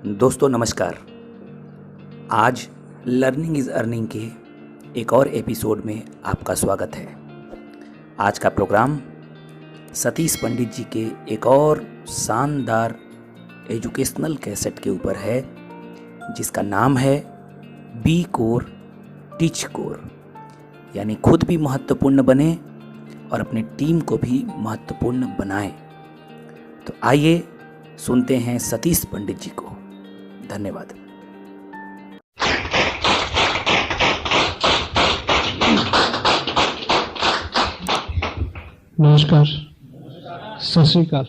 दोस्तों नमस्कार। आज लर्निंग इज़ अर्निंग के एक और एपिसोड में आपका स्वागत है। आज का प्रोग्राम सतीश पंडित जी के एक और शानदार एजुकेशनल कैसेट के ऊपर है, जिसका नाम है बी कोर टीच कोर, यानी खुद भी महत्वपूर्ण बने और अपनी टीम को भी महत्वपूर्ण बनाएं। तो आइए सुनते हैं सतीश पंडित जी को। धन्यवाद। नमस्कार, सत श्री अकाल।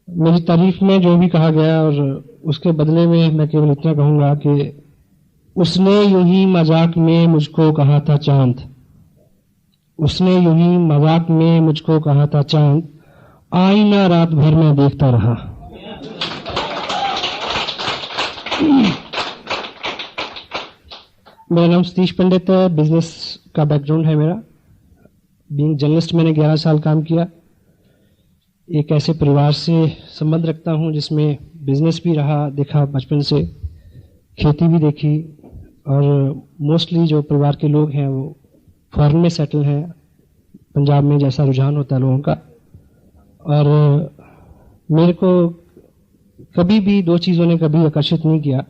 मेरी तारीफ में जो भी कहा गया और उसके बदले में मैं केवल इतना कहूंगा कि उसने यूं ही मजाक में मुझको कहा था चांद, उसने यूं ही मजाक में मुझको कहा था चांद, आईना रात भर में देखता रहा। मेरा नाम सतीश पंडित है, बिजनेस का बैकग्राउंड है मेरा। बीइंग जर्नलिस्ट मैंने 11 साल काम किया। एक ऐसे परिवार से संबंध रखता हूं जिसमें बिजनेस भी रहा, देखा बचपन से, खेती भी देखी, और मोस्टली जो परिवार के लोग हैं वो फॉरेन में सेटल हैं, पंजाब में जैसा रुझान होता है लोगों का। और मेरे को कभी भी दो चीज़ों ने कभी आकर्षित नहीं किया।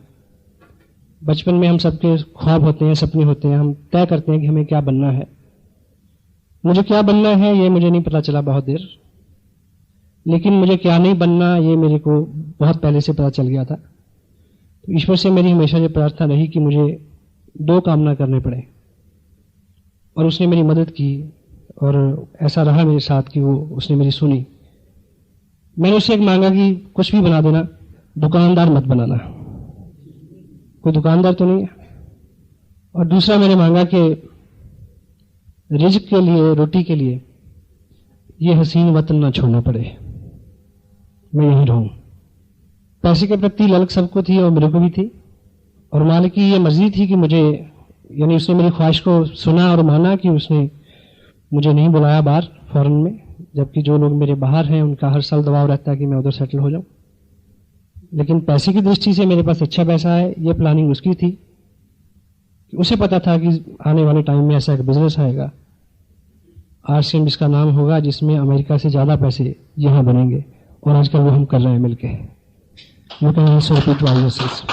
बचपन में हम सबके ख्वाब होते हैं, सपने होते हैं, हम तय करते हैं कि हमें क्या बनना है। मुझे क्या बनना है ये मुझे नहीं पता चला बहुत देर, लेकिन मुझे क्या नहीं बनना ये मेरे को बहुत पहले से पता चल गया था। तो ईश्वर से मेरी हमेशा ये प्रार्थना रही कि मुझे दो काम ना करने पड़े, और उसने मेरी मदद की, और ऐसा रहा मेरे साथ कि उसने मेरी सुनी। मैंने उससे एक मांगा कि कुछ भी बना देना, दुकानदार मत बनाना, कोई दुकानदार तो नहीं है। और दूसरा मैंने मांगा कि रिज़्क के लिए, रोटी के लिए ये हसीन वतन ना छोड़ना पड़े, मैं यहीं रहूं। पैसे के प्रति ललक सबको थी और मेरे को भी थी, और मालिक की ये मर्जी थी कि मुझे, यानी उसने मेरी ख्वाहिश को सुना और माना कि उसने मुझे नहीं बुलाया बाहर फॉरेन में, जबकि जो लोग मेरे बाहर हैं उनका हर साल दबाव रहता है कि मैं उधर सेटल हो जाऊं। लेकिन पैसे की दृष्टि से मेरे पास अच्छा पैसा है, ये प्लानिंग उसकी थी। उसे पता था कि आने वाले टाइम में ऐसा एक बिजनेस आएगा, RCM इसका नाम होगा, जिसमें अमेरिका से ज़्यादा पैसे यहाँ बनेंगे, और आजकल वो हम कर रहे हैं मिलके। You can also repeat why yourself.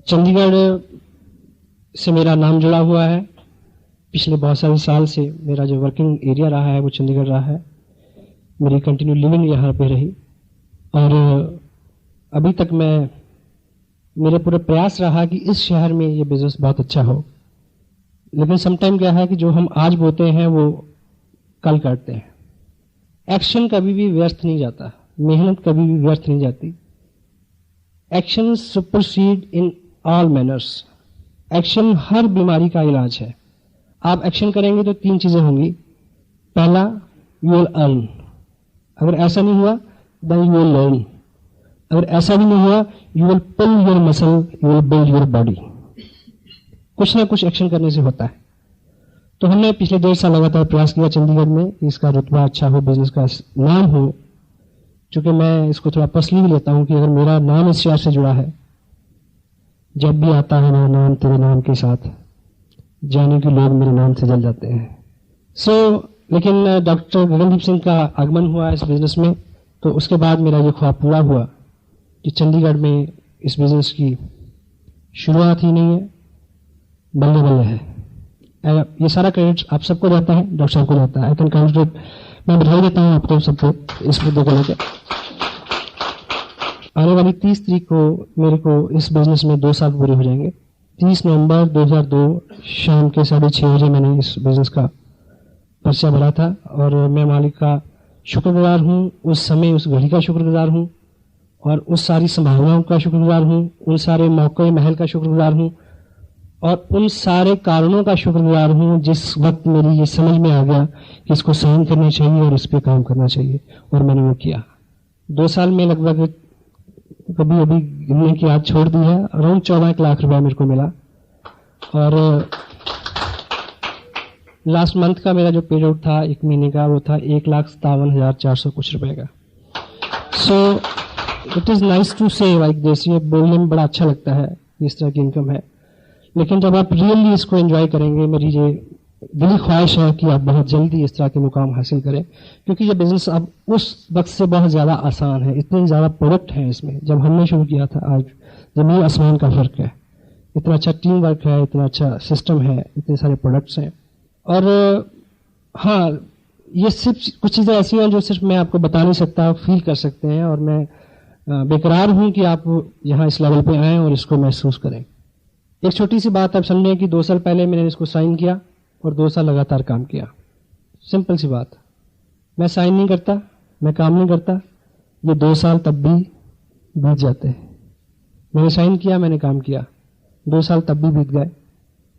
Chandigarh से मेरा नाम जुड़ा हुआ है। पिछले बहुत सारे साल से मेरा जो वर्किंग एरिया रहा है वो चंडीगढ़ रहा है। मेरी कंटिन्यू लिविंग यहाँ पे रही, और अभी तक मेरे पूरा प्रयास रहा कि इस शहर में ये बिजनेस बहुत अच्छा हो। लेकिन समटाइम क्या है कि जो हम आज बोते हैं वो कल करते हैं। एक्शन कभी भी व्यर्थ नहीं जाता, मेहनत कभी भी व्यर्थ नहीं जाती। Action supersede in all manners. Action हर बीमारी का इलाज है। आप एक्शन करेंगे तो 3 चीजें होंगी। पहला, यू विल अर्न। अगर ऐसा नहीं हुआ देन यू विल लर्न। अगर ऐसा भी नहीं हुआ, you will pull your muscle, you will build your body. कुछ ना कुछ एक्शन करने से होता है। तो हमने पिछले 1.5 साल लगातार प्रयास किया चंडीगढ़ में कि इसका रुतबा अच्छा हो, बिजनेस का नाम हो। चूंकि मैं इसको थोड़ा पर्सनली भी लेता हूं कि अगर मेरा नाम इस शहर से जुड़ा है, जब भी आता है मेरा नाम तेरे नाम के साथ, जाने के लोग मेरे नाम से जल जाते हैं। लेकिन डॉक्टर गगनदीप सिंह का आगमन हुआ इस बिजनेस में, तो उसके बाद मेरा ये ख्वाब पूरा हुआ कि चंडीगढ़ में इस बिजनेस की शुरुआत ही नहीं है, बल्ले बल्ले है। ये सारा क्रेडिट आप सबको जाता है, डॉक्टर साहब को जाता है। आई कैन काउंट, मैं बधाई देता हूँ आपको सबको इस मुद्दे को लेकर। आने वाली 30 तारीख को मेरे को इस बिजनेस में 2 साल पूरे हो जाएंगे। 30 नवंबर 2002 शाम के 6:30 बजे मैंने इस बिजनेस का पर्चा भरा था, और मैं मालिक का शुक्रगुजार हूँ, उस समय उस घड़ी का शुक्रगुजार हूँ, और उस सारी संभावनाओं का शुक्रगुजार हूँ, उन सारे मौके महल का शुक्रगुजार हूँ, और उन सारे कारणों का शुक्रगुजार हूँ जिस वक्त मेरी ये समझ में आ गया कि इसको साइन करना चाहिए और इस पर काम करना चाहिए, और मैंने वो किया। 2 साल में लगभग कभी अभी गिनने की आदत छोड़ दी है, अराउंड 14 लाख रुपया मेरे को मिला। और लास्ट मंथ का मेरा जो पे आउट था 1 महीने का, वो था 1,57,400 कुछ रुपए का। So it is nice to say like this, ये बोलने में बड़ा अच्छा लगता है कि इस तरह की इनकम है, लेकिन जब आप रियली इसको एंजॉय करेंगे, मेरी ये दिली ख्वाहिश है कि आप बहुत जल्दी इस तरह के मुकाम हासिल करें, क्योंकि ये बिजनेस अब उस वक्त से बहुत ज़्यादा आसान है, इतने ज़्यादा प्रोडक्ट हैं इसमें। जब हमने शुरू किया था आज ज़मीन आसमान का फ़र्क है, इतना अच्छा टीम वर्क है, इतना अच्छा सिस्टम है, इतने सारे प्रोडक्ट्स हैं। और हाँ, ये सिर्फ कुछ चीज़ें ऐसी हैं जो सिर्फ मैं आपको बता नहीं सकता, फील कर सकते हैं, और मैं बेकरार हूँ कि आप यहाँ इस लेवल पे आएँ और इसको महसूस करें। एक छोटी सी बात आप समझें कि 2 साल पहले मैंने इसको साइन किया और 2 साल लगातार काम किया। सिंपल सी बात, मैं साइन नहीं करता, मैं काम नहीं करता, ये 2 साल तब भी बीत जाते हैं। मैंने साइन किया, मैंने काम किया, 2 साल तब भी बीत गए।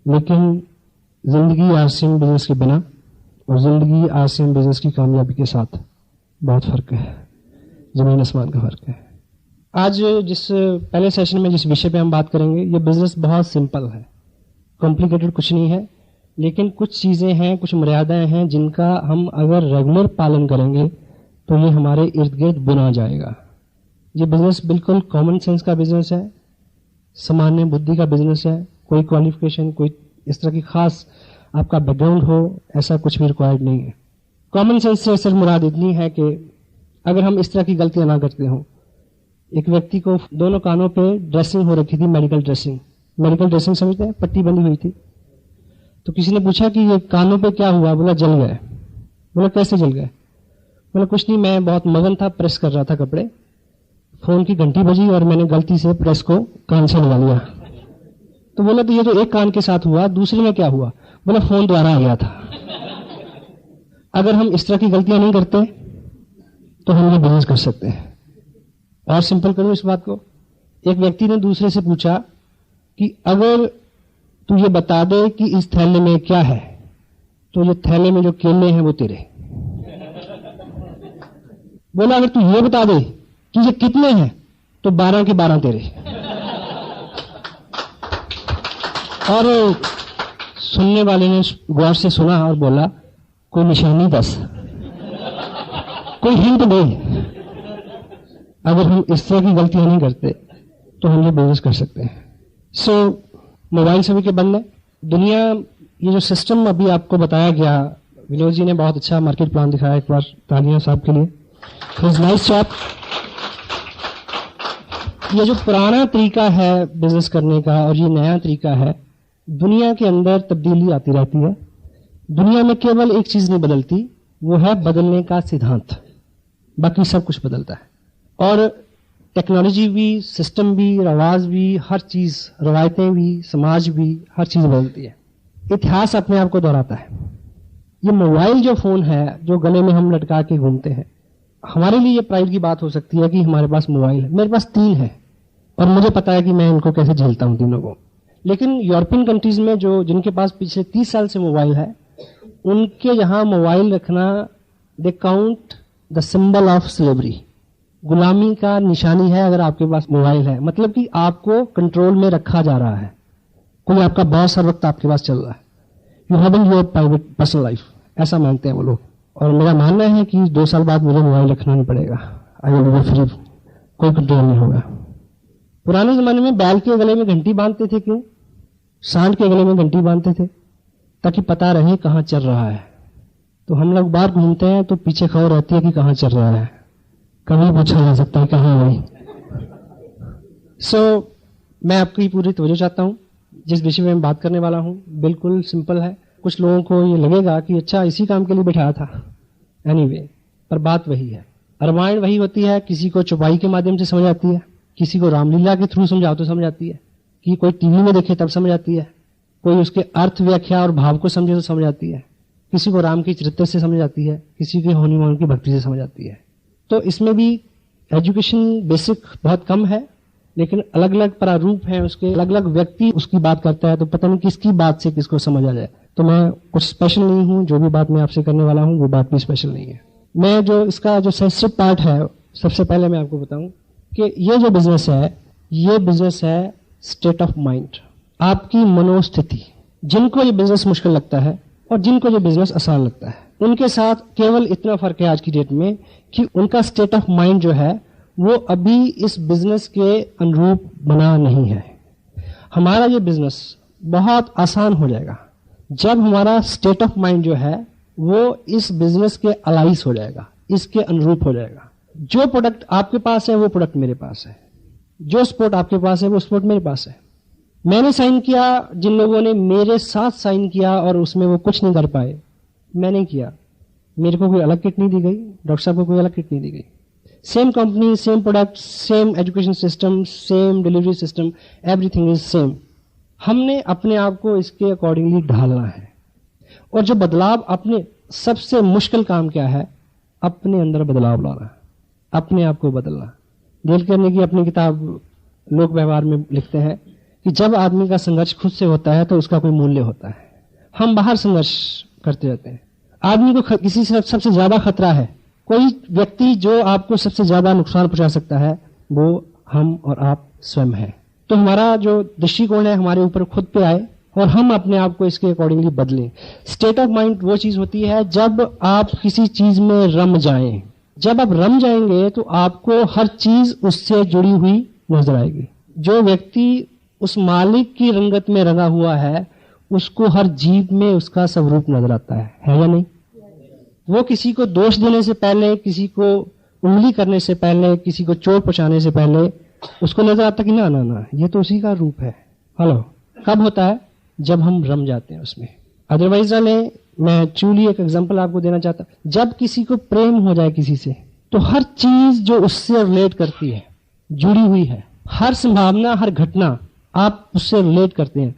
लेकिन ज़िंदगी आरसीएम बिजनेस के बिना और ज़िंदगी आरसीएम बिजनेस की कामयाबी के साथ बहुत फ़र्क है, ज़मीन आसमान का फ़र्क है। आज जिस पहले सेशन में जिस विषय पे हम बात करेंगे, ये बिजनेस बहुत सिंपल है, कॉम्प्लिकेटेड कुछ नहीं है, लेकिन कुछ चीज़ें हैं, कुछ मर्यादाएं हैं जिनका हम अगर रेगुलर पालन करेंगे तो ये हमारे इर्द गिर्द बुना जाएगा। ये बिजनेस बिल्कुल कॉमन सेंस का बिजनेस है, सामान्य बुद्धि का बिजनेस है, कोई क्वालिफिकेशन, कोई इस तरह की खास आपका बैकग्राउंड हो, ऐसा कुछ भी रिक्वायर्ड नहीं है। कॉमन सेंस से सिर्फ मुराद इतनी है कि अगर हम इस तरह की गलतियां ना करते हों। एक व्यक्ति को दोनों कानों पे ड्रेसिंग हो रखी थी, मेडिकल ड्रेसिंग। मेडिकल ड्रेसिंग समझते हैं, पट्टी बंधी हुई थी। तो किसी ने पूछा कि ये कानों पे क्या हुआ? बोला जल गए। बोला कैसे जल गए? बोला कुछ नहीं, मैं बहुत मगन था, प्रेस कर रहा था कपड़े, फोन की घंटी बजी और मैंने गलती से प्रेस को कान से लगा लिया। तो बोला तो ये तो एक कान के साथ हुआ, दूसरे में क्या हुआ? बोला फोन द्वारा आ गया था। अगर हम इस तरह की गलतियां नहीं करते तो हम ये बिजनेस कर सकते हैं। और सिंपल करूं इस बात को, एक व्यक्ति ने दूसरे से पूछा कि अगर तू ये बता दे कि इस थैले में क्या है, तो ये थैले में जो केले हैं वो तेरे। बोला अगर तू ये बता दे कि ये कितने हैं, तो 12 के 12 तेरे। और सुनने वाले ने गौर से सुना और बोला कोई निशानी दस, कोई हिंट दे। अगर हम इस तरह की गलतियां नहीं करते तो हम ये बिजनेस कर सकते हैं। सो मोबाइल सभी के बंद है। दुनिया, ये जो सिस्टम अभी आपको बताया गया, विनोद जी ने बहुत अच्छा मार्केट प्लान दिखाया, एक बार तालियां साहब के लिए, नाइस जॉब। ये जो पुराना तरीका है बिजनेस करने का और ये नया तरीका है, दुनिया के अंदर तब्दीली आती रहती है। दुनिया में केवल एक चीज नहीं बदलती, वो है बदलने का सिद्धांत, बाकी सब कुछ बदलता है। और टेक्नोलॉजी भी, सिस्टम भी, रवाज भी, हर चीज, रवायतें भी, समाज भी, हर चीज बदलती है। इतिहास अपने आप को दोहराता है। ये मोबाइल जो फोन है जो गले में हम लटका के घूमते हैं, हमारे लिए ये प्राइड की बात हो सकती है कि हमारे पास मोबाइल है। मेरे पास 3 है और मुझे पता है कि मैं इनको कैसे झेलता हूं तीनों को। लेकिन यूरोपियन कंट्रीज में जो जिनके पास पिछले 30 साल से मोबाइल है, उनके यहाँ मोबाइल रखना, they count the symbol of slavery, गुलामी का निशानी है अगर आपके पास मोबाइल है। मतलब कि आपको कंट्रोल में रखा जा रहा है, कोई आपका बॉस हर वक्त आपके पास चल रहा है। You having your private personal life, ऐसा मानते हैं वो लोग। और मेरा मानना है कि 2 साल बाद मुझे मोबाइल रखना नहीं पड़ेगा, आई विल बी फ्री, कोई कंट्रोल नहीं होगा। पुराने जमाने में बैल के गले में घंटी बांधते थे, क्यों? सांड के गले में घंटी बांधते थे ताकि पता रहे कहाँ चल रहा है। तो हम लोग बाहर घूमते हैं तो पीछे खबर रहती है कि कहाँ चल रहा है, कभी पूछा जा सकता है कहाँ हुई। सो मैं आपकी पूरी तवज्जो चाहता हूँ। जिस विषय में मैं बात करने वाला हूँ बिल्कुल सिंपल है। कुछ लोगों को ये लगेगा कि अच्छा इसी काम के लिए बैठाया था, एनीवे, पर बात वही है। रामायण वही होती है, किसी को चौपाई के माध्यम से समझ आती है, किसी को रामलीला के थ्रू समझाओ तो समझ आती है, कि कोई टीवी में देखे तब समझ आती है, कोई उसके अर्थ, व्याख्या और भाव को समझे तो समझ आती है, किसी को राम के चरित्र से समझ आती है, किसी के हनुमान की भक्ति से समझ आती है। तो इसमें भी एजुकेशन बेसिक बहुत कम है, लेकिन अलग अलग प्रारूप हैं उसके, अलग अलग व्यक्ति उसकी बात करता है, तो पता नहीं किसकी बात से किसको समझ आ जाए। तो मैं कुछ स्पेशल नहीं हूँ, जो भी बात मैं आपसे करने वाला हूँ वो बात भी स्पेशल नहीं है। मैं जो इसका जो सेंसिटिव पार्ट है, सबसे पहले मैं आपको बताऊं कि ये जो बिजनेस है, ये बिजनेस है स्टेट ऑफ माइंड, आपकी मनोस्थिति। जिनको ये बिजनेस मुश्किल लगता है और जिनको ये बिजनेस आसान लगता है, उनके साथ केवल इतना फर्क है आज की डेट में कि उनका स्टेट ऑफ माइंड जो है वो अभी इस बिजनेस के अनुरूप बना नहीं है। हमारा ये बिजनेस बहुत आसान हो जाएगा जब हमारा स्टेट ऑफ माइंड जो है वो इस बिजनेस के अलाइस हो जाएगा, इसके अनुरूप हो जाएगा। जो प्रोडक्ट आपके पास है वो प्रोडक्ट मेरे पास है, जो स्पोर्ट आपके पास है वो स्पोर्ट मेरे पास है। मैंने साइन किया, जिन लोगों ने मेरे साथ साइन किया और उसमें वो कुछ नहीं कर पाए, मैंने किया। मेरे को कोई अलग किट नहीं दी गई, डॉक्टर साहब को कोई अलग किट नहीं दी गई। Same company, same product, same education system, same delivery system, everything is same. हमने अपने आप को इसके अकॉर्डिंगली ढालना है। और जो बदलाव, अपने सबसे मुश्किल काम क्या है? अपने अंदर बदलाव लाना, अपने आप को बदलना। डेल कार्नेगी की अपनी किताब लोक व्यवहार में लिखते हैं कि जब आदमी का संघर्ष खुद से होता है तो उसका कोई मूल्य होता है। हम बाहर संघर्ष करते रहते हैं। आदमी को किसी से सबसे ज्यादा खतरा है, कोई व्यक्ति जो आपको सबसे ज्यादा नुकसान पहुंचा सकता है वो हम और आप स्वयं हैं। तो हमारा जो दृष्टिकोण है हमारे ऊपर खुद पे आए और हम अपने आप को इसके अकॉर्डिंगली बदलें। स्टेट ऑफ माइंड वो चीज होती है जब आप किसी चीज में रम जाएं। जब आप रम जाएंगे तो आपको हर चीज उससे जुड़ी हुई नजर आएगी। जो व्यक्ति उस मालिक की रंगत में रंगा हुआ है उसको हर जीव में उसका स्वरूप नजर आता है या नहीं? वो किसी को दोष देने से पहले, किसी को उंगली करने से पहले, किसी को चोट पहुंचाने से पहले उसको नजर आता कि ना ना ना ये तो उसी का रूप है। हेलो, कब होता है? जब हम रम जाते हैं उसमें। अदरवाइज मैं एक्चुअली एक एग्जांपल आपको देना चाहता हूं। जब किसी को प्रेम हो जाए किसी से तो हर चीज जो उससे रिलेट करती है, जुड़ी हुई है, हर संभावना, हर घटना आप उससे रिलेट करते हैं,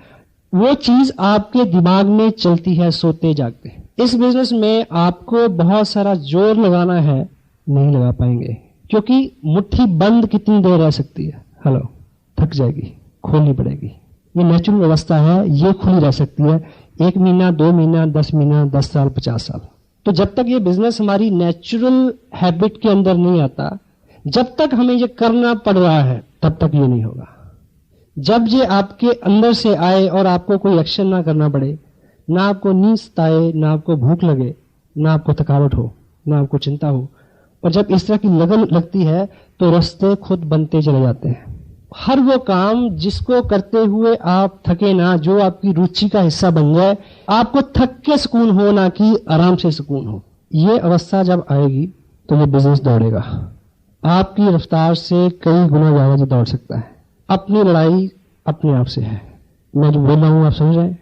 वो चीज आपके दिमाग में चलती है सोते जागते। इस बिजनेस में आपको बहुत सारा जोर लगाना है, नहीं लगा पाएंगे क्योंकि मुट्ठी बंद कितनी देर रह सकती है? हेलो, थक जाएगी, खोलनी पड़ेगी। ये नेचुरल अवस्था है, ये खुली रह सकती है 1 महीना, 2 महीना, 10 महीना, 10 साल, 50 साल। तो जब तक ये बिजनेस हमारी नेचुरल हैबिट के अंदर नहीं आता, जब तक हमें ये करना पड़ रहा है तब तक ये नहीं होगा। जब ये आपके अंदर से आए और आपको कोई एक्शन ना करना पड़े, ना आपको नींद सताए, ना आपको भूख लगे, ना आपको थकावट हो, ना आपको चिंता हो, और जब इस तरह की लगन लगती है तो रास्ते खुद बनते चले जाते हैं। हर वो काम जिसको करते हुए आप थके ना, जो आपकी रुचि का हिस्सा बन जाए, आपको थक के सुकून हो ना कि आराम से सुकून हो, ये अवस्था जब आएगी तो ये बिजनेस दौड़ेगा। आपकी रफ्तार से कई गुना ज्यादा जो दौड़ सकता है। अपनी लड़ाई अपने आप से है। मैं जो बोल रहा हूं आप समझ रहे हैं?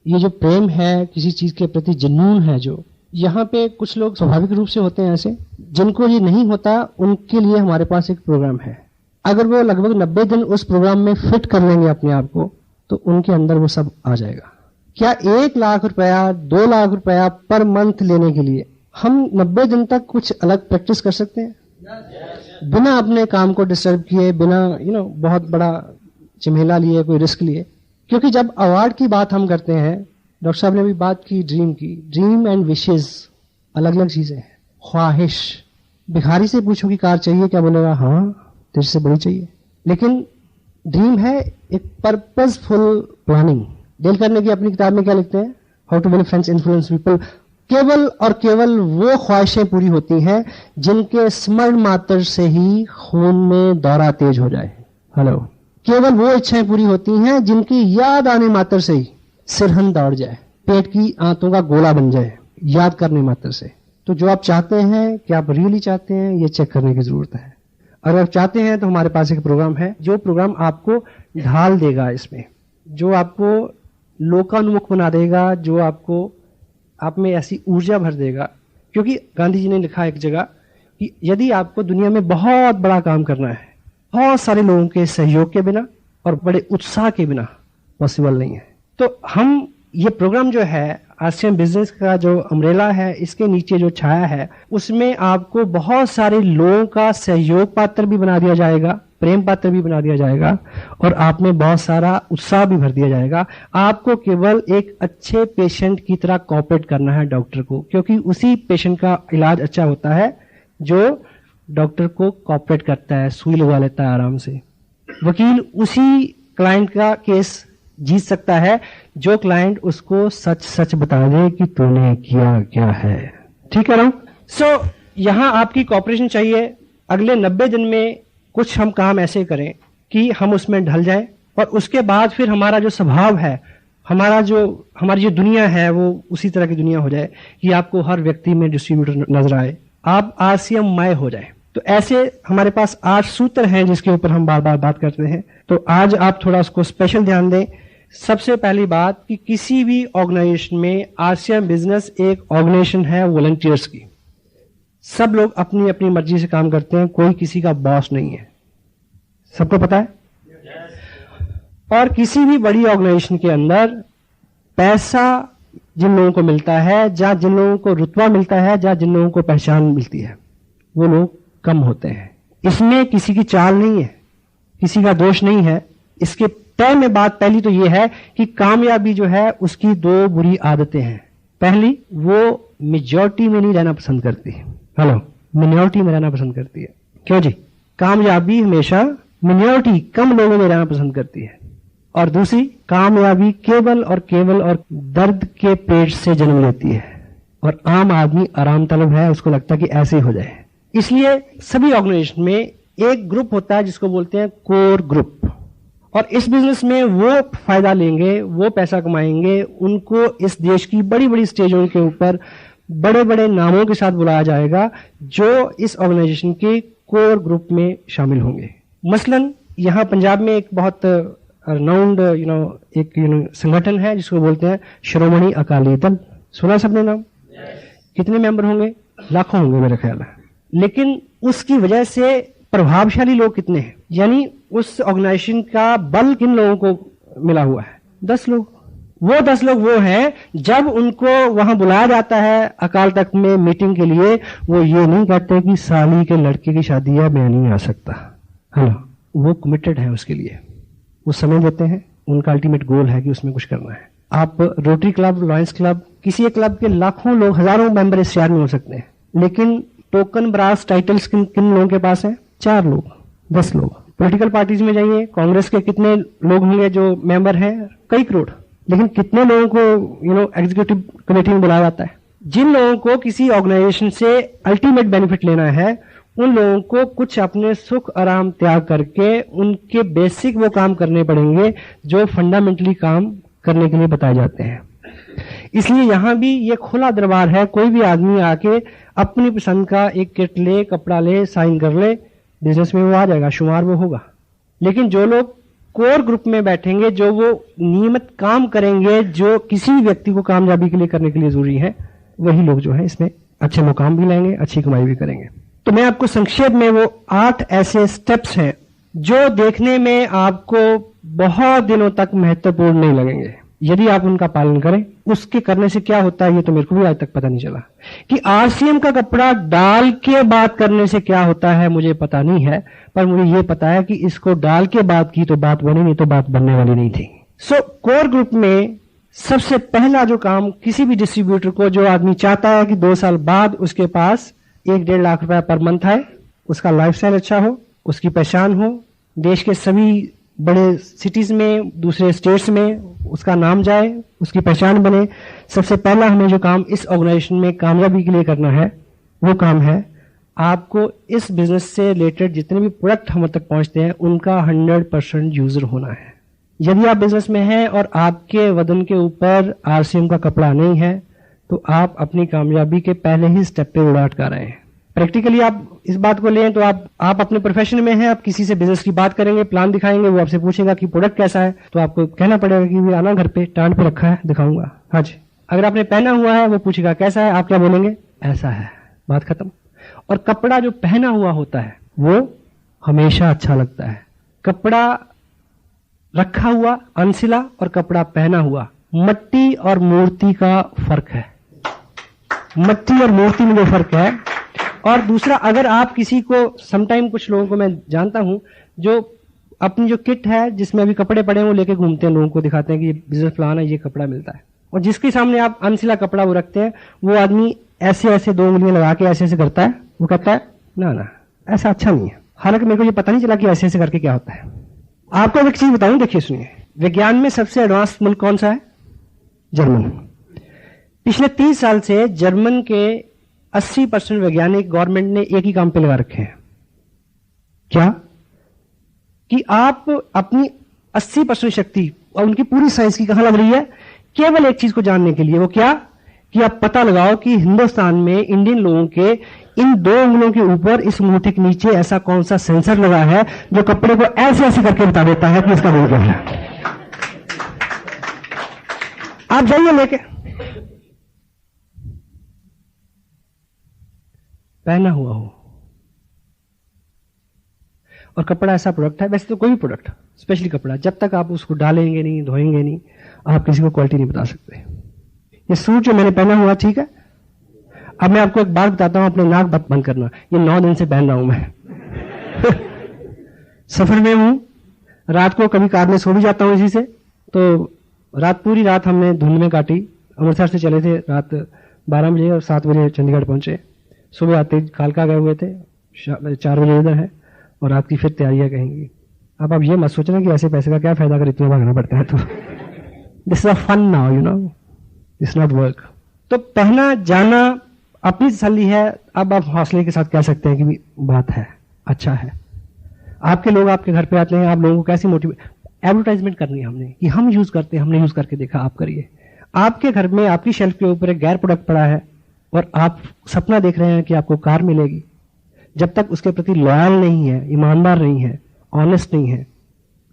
ये जो प्रेम है, किसी चीज के प्रति जुनून है, जो यहाँ पे कुछ लोग स्वाभाविक रूप से होते हैं ऐसे, जिनको ये नहीं होता, उनके लिए हमारे पास एक प्रोग्राम है। अगर वो लगभग 90 दिन उस प्रोग्राम में फिट कर लेंगे अपने आप को तो उनके अंदर वो सब आ जाएगा। क्या 1 लाख रुपया, 2 लाख रुपया पर मंथ लेने के लिए हम 90 दिन तक कुछ अलग प्रैक्टिस कर सकते हैं? बिना अपने काम को डिस्टर्ब किए, बिना बहुत बड़ा झमेला लिए, कोई रिस्क लिए। क्योंकि जब अवार्ड की बात हम करते हैं, डॉक्टर साहब ने भी बात की ड्रीम की, ड्रीम एंड विशेस अलग अलग चीजें हैं। ख्वाहिश, भिखारी से पूछो कि कार चाहिए, क्या बोलेगा? हाँ, तेरे से बड़ी चाहिए। लेकिन ड्रीम है एक पर्पसफुल प्लानिंग। डेल कार्नेगी अपनी किताब में क्या लिखते हैं? How to win friends, influence people. केवल और केवल वो ख्वाहिशें पूरी होती हैं जिनके स्मरण मात्र से ही खून में दौरा तेज हो जाए। हेलो, केवल वो इच्छाएं पूरी होती हैं जिनकी याद आने मात्र से ही सिरहन दौड़ जाए, पेट की आंतों का गोला बन जाए याद करने मात्र से। तो जो आप चाहते हैं, क्या आप रियली चाहते हैं, ये चेक करने की जरूरत है। अगर आप चाहते हैं तो हमारे पास एक प्रोग्राम है, जो प्रोग्राम आपको ढाल देगा इसमें, जो आपको लोकानुमुख बना देगा, जो आपको आप में ऐसी ऊर्जा भर देगा। क्योंकि गांधी जी ने लिखा एक जगह कि यदि आपको दुनिया में बहुत बड़ा काम करना है, बहुत सारे लोगों के सहयोग के बिना और बड़े उत्साह के बिना पॉसिबल नहीं है। तो हम ये प्रोग्राम जो है, आसियान बिजनेस का जो अम्ब्रेला है, इसके नीचे जो छाया है, उसमें आपको बहुत सारे लोगों का सहयोग पात्र भी बना दिया जाएगा, प्रेम पात्र भी बना दिया जाएगा, और आप में बहुत सारा उत्साह भी भर दिया जाएगा। आपको केवल एक अच्छे पेशेंट की तरह कोऑपरेट करना है डॉक्टर को, क्योंकि उसी पेशेंट का इलाज अच्छा होता है जो डॉक्टर को कोऑपरेट करता है, सुई लगा लेता है आराम से। वकील उसी क्लाइंट का केस जीत सकता है जो क्लाइंट उसको सच सच बता दे कि तूने किया क्या है। ठीक है ना? सो यहाँ आपकी कोऑपरेशन चाहिए, अगले 90 दिन में कुछ हम काम ऐसे करें कि हम उसमें ढल जाएं और उसके बाद फिर हमारा जो स्वभाव है, हमारी जो दुनिया है वो उसी तरह की दुनिया हो जाए कि आपको हर व्यक्ति में डिस्ट्रीब्यूटर नजर आए, आप आरसीएम मय हो जाए। तो ऐसे हमारे पास 8 सूत्र हैं जिसके ऊपर हम बार बार बात करते हैं। तो आज आप थोड़ा उसको स्पेशल ध्यान दें। सबसे पहली बात कि किसी भी ऑर्गेनाइजेशन में आरसीएम बिजनेस एक ऑर्गेनाइजेशन है वॉलंटियर्स की। सब लोग अपनी अपनी मर्जी से काम करते हैं, कोई किसी का बॉस नहीं है, सबको पता है। और किसी भी बड़ी ऑर्गेनाइजेशन के अंदर पैसा जिन लोगों को मिलता है, या जिन लोगों को रुतबा मिलता है, या जिन लोगों को पहचान मिलती है, वो लोग कम होते हैं। इसमें किसी की चाल नहीं है, किसी का दोष नहीं है। इसके तय में बात पहली तो ये है कि कामयाबी जो है उसकी 2 बुरी आदतें हैं। पहली, वो मेजॉरिटी में नहीं रहना पसंद करती, हेलो, मिनॉरिटी में रहना पसंद करती है। क्यों जी? कामयाबी हमेशा मिनॉरिटी, कम लोगों में रहना पसंद करती है। और दूसरी, कामयाबी केवल और दर्द के पेट से जन्म लेती है, और आम आदमी आराम तलब है, उसको लगता है कि ऐसे ही हो जाए। इसलिए सभी ऑर्गेनाइजेशन में एक ग्रुप होता है जिसको बोलते हैं कोर ग्रुप, और इस बिजनेस में वो फायदा लेंगे, वो पैसा कमाएंगे, उनको इस देश की बड़ी बड़ी स्टेजों के ऊपर बड़े बड़े नामों के साथ बुलाया जाएगा जो इस ऑर्गेनाइजेशन के कोर ग्रुप में शामिल होंगे। मसलन यहाँ पंजाब में एक बहुत रिनाउंड एक संगठन है जिसको बोलते हैं श्रोमणी अकाली दल। सुना सबने नाम? कितने मेंबर होंगे? लाखों होंगे मेरे ख्याल है। लेकिन उसकी वजह से प्रभावशाली लोग कितने हैं? यानी उस ऑर्गेनाइजेशन का बल किन लोगों को मिला हुआ है? 10 लोग। वो 10 लोग वो हैं, जब उनको वहां बुलाया जाता है अकाल तख्त में मीटिंग के लिए, वो ये नहीं कहते कि साली के लड़के की शादी है, मैं नहीं आ सकता। हेलो, वो कमिटेड है उसके लिए, वो समय देते हैं, उनका अल्टीमेट गोल है कि उसमें कुछ करना है। आप रोटरी क्लब, लॉयंस क्लब, किसी एक क्लब के लाखों लोग, हजारों मेंबर इस शहर में हो सकते हैं, लेकिन टोकन ब्रास टाइटल्स किन किन लोगों के पास है? 4 लोग, 10 लोग। पॉलिटिकल पार्टीज में जाइए, कांग्रेस के कितने लोग होंगे जो मेंबर हैं? कई करोड़। लेकिन कितने लोगों को एग्जीक्यूटिव कमेटी में बुलाया जाता है? जिन लोगों को किसी ऑर्गेनाइजेशन से अल्टीमेट बेनिफिट लेना है, उन लोगों को कुछ अपने सुख आराम त्याग करके उनके बेसिक वो काम करने पड़ेंगे जो फंडामेंटली काम करने के लिए बताए जाते हैं। इसलिए यहां भी ये खुला दरबार है, कोई भी आदमी आके अपनी पसंद का एक किट ले, कपड़ा ले, साइन कर ले, बिजनेस में वो आ जाएगा, शुमार वो होगा। लेकिन जो लोग कोर ग्रुप में बैठेंगे, जो वो नियमित काम करेंगे, जो किसी भी व्यक्ति को कामयाबी के लिए करने के लिए जरूरी है, वही लोग जो है इसमें अच्छे मुकाम भी लेंगे, अच्छी कमाई भी करेंगे। तो मैं आपको संक्षेप में वो 8 ऐसे स्टेप्स हैं जो देखने में आपको बहुत दिनों तक महत्वपूर्ण नहीं लगेंगे, यदि आप उनका पालन करें। उसके करने से क्या होता है ये तो मेरे को भी आज तक पता नहीं चला। कि आरसीएम का कपड़ा डाल के बात करने से क्या होता है मुझे पता नहीं है, पर मुझे ये पता है कि इसको डाल के बात की तो बात बनी, नहीं तो बात बनने वाली नहीं थी। सो कोर ग्रुप में सबसे पहला जो काम किसी भी डिस्ट्रीब्यूटर को, जो आदमी चाहता है कि 2 साल बाद उसके पास 1-1.5 लाख रुपया पर मंथ आए, उसका लाइफस्टाइल अच्छा हो, उसकी पहचान हो, देश के सभी बड़े सिटीज में, दूसरे स्टेट्स में उसका नाम जाए, उसकी पहचान बने, सबसे पहला हमें जो काम इस ऑर्गेनाइजेशन में कामयाबी के लिए करना है, वो काम है आपको इस बिजनेस से रिलेटेड जितने भी प्रोडक्ट हम तक पहुंचते हैं उनका 100% यूजर होना है। यदि आप बिजनेस में हैं और आपके वजन के ऊपर आरसीएम का कपड़ा नहीं है, तो आप अपनी कामयाबी के पहले ही स्टेप पे उड़ा अटका रहे हैं। प्रैक्टिकली आप इस बात को लें तो आप अपने प्रोफेशन में हैं, आप किसी से बिजनेस की बात करेंगे, प्लान दिखाएंगे, वो आपसे पूछेगा कि प्रोडक्ट कैसा है, तो आपको कहना पड़ेगा कि भी आना घर पे, टांड पे रखा है, दिखाऊंगा। हाँ जी। अगर आपने पहना हुआ है, वो पूछेगा कैसा है, आप क्या बोलेंगे? ऐसा है, बात खत्म। और कपड़ा जो पहना हुआ होता है वो हमेशा अच्छा लगता है। कपड़ा रखा हुआ अनसिला और कपड़ा पहना हुआ, मट्टी और मूर्ति का फर्क है। मट्टी और मूर्ति में जो फर्क है। और दूसरा, अगर आप किसी को, समटाइम कुछ लोगों को मैं जानता हूं जो अपनी जो किट है जिसमें अभी कपड़े पड़े हैं वो लेके घूमते हैं, लोगों को दिखाते हैं कि ये बिजनेस प्लान है, ये कपड़ा मिलता है, और जिसके सामने आप अनसिला कपड़ा वो रखते हैं, वो आदमी ऐसे ऐसे 2 उंगलियां लगा के ऐसे ऐसे करता है, वो कहता है ना ना ऐसा अच्छा नहीं है। हालांकि मेरे को ये पता नहीं चला कि ऐसे ऐसे करके क्या होता है। आपको एक चीज बताऊं, देखिए सुनिए, विज्ञान में सबसे एडवांस मुल्क कौन सा है? जर्मन। पिछले 30 साल से जर्मन के 80% वैज्ञानिक गवर्नमेंट ने एक ही काम पे लगा रखे हैं, क्या कि आप अपनी 80% शक्ति और उनकी पूरी साइंस की कहां लग रही है? केवल एक चीज को जानने के लिए। वो क्या? कि आप पता लगाओ कि हिंदुस्तान में इंडियन लोगों के इन 2 उंगलियों के ऊपर इस अंगूठे के नीचे ऐसा कौन सा सेंसर लगा है जो कपड़े को ऐसे ऐसे करके बता देता है कि इसका रोल क्या है। आप जाइए लेके, पहना हुआ हो, और कपड़ा ऐसा प्रोडक्ट है, वैसे तो कोई भी प्रोडक्ट, स्पेशली कपड़ा, जब तक आप उसको डालेंगे नहीं, धोएंगे नहीं, आप किसी को क्वालिटी नहीं बता सकते। ये सूट जो मैंने पहना हुआ, ठीक है, अब मैं आपको एक बात बताता हूं, अपने नाक बंद करना। ये 9 दिन से पहन रहा हूं मैं। सफर में हूं, रात को कभी कार में सो भी जाता हूं इसी से। तो पूरी रात हमने धुंध में काटी। अमृतसर से चले थे रात 12 बजे और 7 बजे चंडीगढ़ पहुंचे। सुबह आते कालका गए हुए थे, 4 बजे इधर है, और रात की फिर तैयारियां कहेंगी। अब आप ये मत सोचना कि ऐसे पैसे का क्या फायदा अगर इतना भागना पड़ता है तो। This is a fun now, you know, this not work. तो पहना जाना अपनी तसल्ली है। अब आप हौसले के साथ कह सकते हैं कि बात है, अच्छा है। आपके लोग आपके घर पे आते हैं, आप लोगों को कैसी मोटिवेट, एडवर्टाइजमेंट करनी है हमने कि हम यूज करते हैं, हमने यूज करके देखा, आप करिए। आपके घर में आपकी शेल्फ के ऊपर एक गैर प्रोडक्ट पड़ा है और आप सपना देख रहे हैं कि आपको कार मिलेगी, जब तक उसके प्रति लॉयल नहीं है, ईमानदार नहीं है, ऑनेस्ट नहीं है,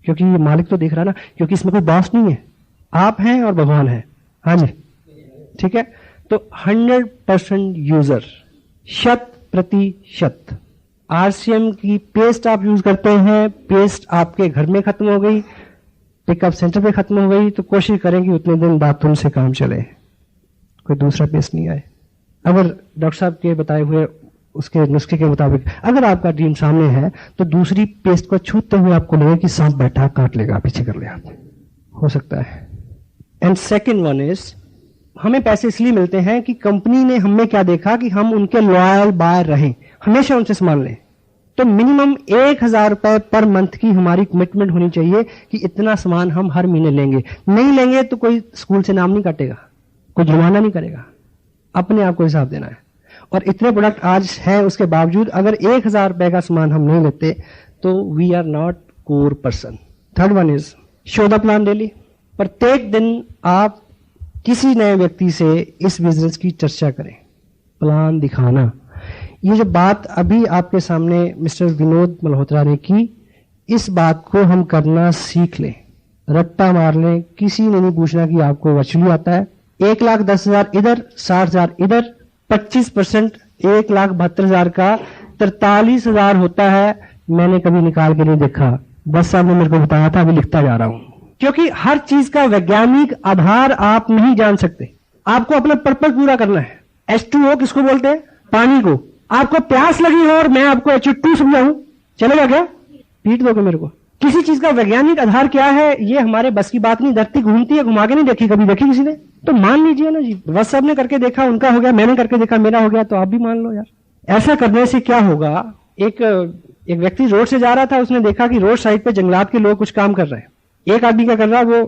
क्योंकि ये मालिक तो देख रहा ना, क्योंकि इसमें कोई बॉस नहीं है, आप हैं और भगवान है। हाँ जी, ठीक है। तो 100% यूजर, 100% आरसीएम की पेस्ट आप यूज करते हैं, पेस्ट आपके घर में खत्म हो गई, पिकअप सेंटर पे खत्म हो गई, तो कोशिश करें कि उतने दिन बाथरूम से काम चले, कोई दूसरा पेस्ट नहीं आए। अगर डॉक्टर साहब के बताए हुए उसके नुस्खे के मुताबिक अगर आपका ड्रीम सामने है, तो दूसरी पेस्ट को छूते हुए आपको लगे कि सांप बैठा काट लेगा, पीछे कर ले, आप हो सकता है। एंड सेकेंड वन इज, हमें पैसे इसलिए मिलते हैं कि कंपनी ने हमें क्या देखा कि हम उनके लॉयल बायर रहें, हमेशा उनसे सामान लें। तो मिनिमम 1000 रुपए पर मंथ की हमारी कमिटमेंट होनी चाहिए कि इतना सामान हम हर महीने लेंगे। नहीं लेंगे तो कोई स्कूल से नाम नहीं काटेगा, कोई जुर्माना नहीं करेगा, अपने आप को हिसाब देना है। और इतने प्रोडक्ट आज हैं, उसके बावजूद अगर 1000 रुपए का सामान हम नहीं लेते तो we are not core person. Third one is show the plan daily. प्रत्येक दिन आप किसी नए व्यक्ति से इस बिजनेस की चर्चा करें, प्लान दिखाना। ये जो बात अभी आपके सामने मिस्टर विनोद मल्होत्रा ने की, इस बात को हम करना सीख लें, रट्टा मार लें। किसी ने नहीं पूछना कि आपको वर्चुअली आता है। 1,10,000 इधर, 60,000 इधर, 25% 1,72,000 का 43,000 होता है। मैंने कभी निकाल के नहीं देखा, बस साहब ने मेरे को बताया था, अभी लिखता जा रहा हूं। क्योंकि हर चीज का वैज्ञानिक आधार आप नहीं जान सकते। आपको अपना पर्पज पूरा करना है। H2O किसको बोलते हैं? पानी को। आपको प्यास लगी हो और मैं आपको H2 समझाऊं, चलेगा क्या? पीट दोगे मेरे को? किसी चीज का वैज्ञानिक आधार क्या है, ये हमारे बस की बात नहीं। धरती घूमती है, घुमा के नहीं देखी, कभी देखी किसी ने? तो मान लीजिए ना जी, बस साहब ने करके देखा, उनका हो गया, मैंने करके देखा, मेरा हो गया, तो आप भी मान लो यार। ऐसा करने से क्या होगा? एक व्यक्ति रोड से जा रहा था, उसने देखा कि रोड साइड पे जंगलात के लोग कुछ काम कर रहे हैं। एक आदमी क्या कर रहा है, वो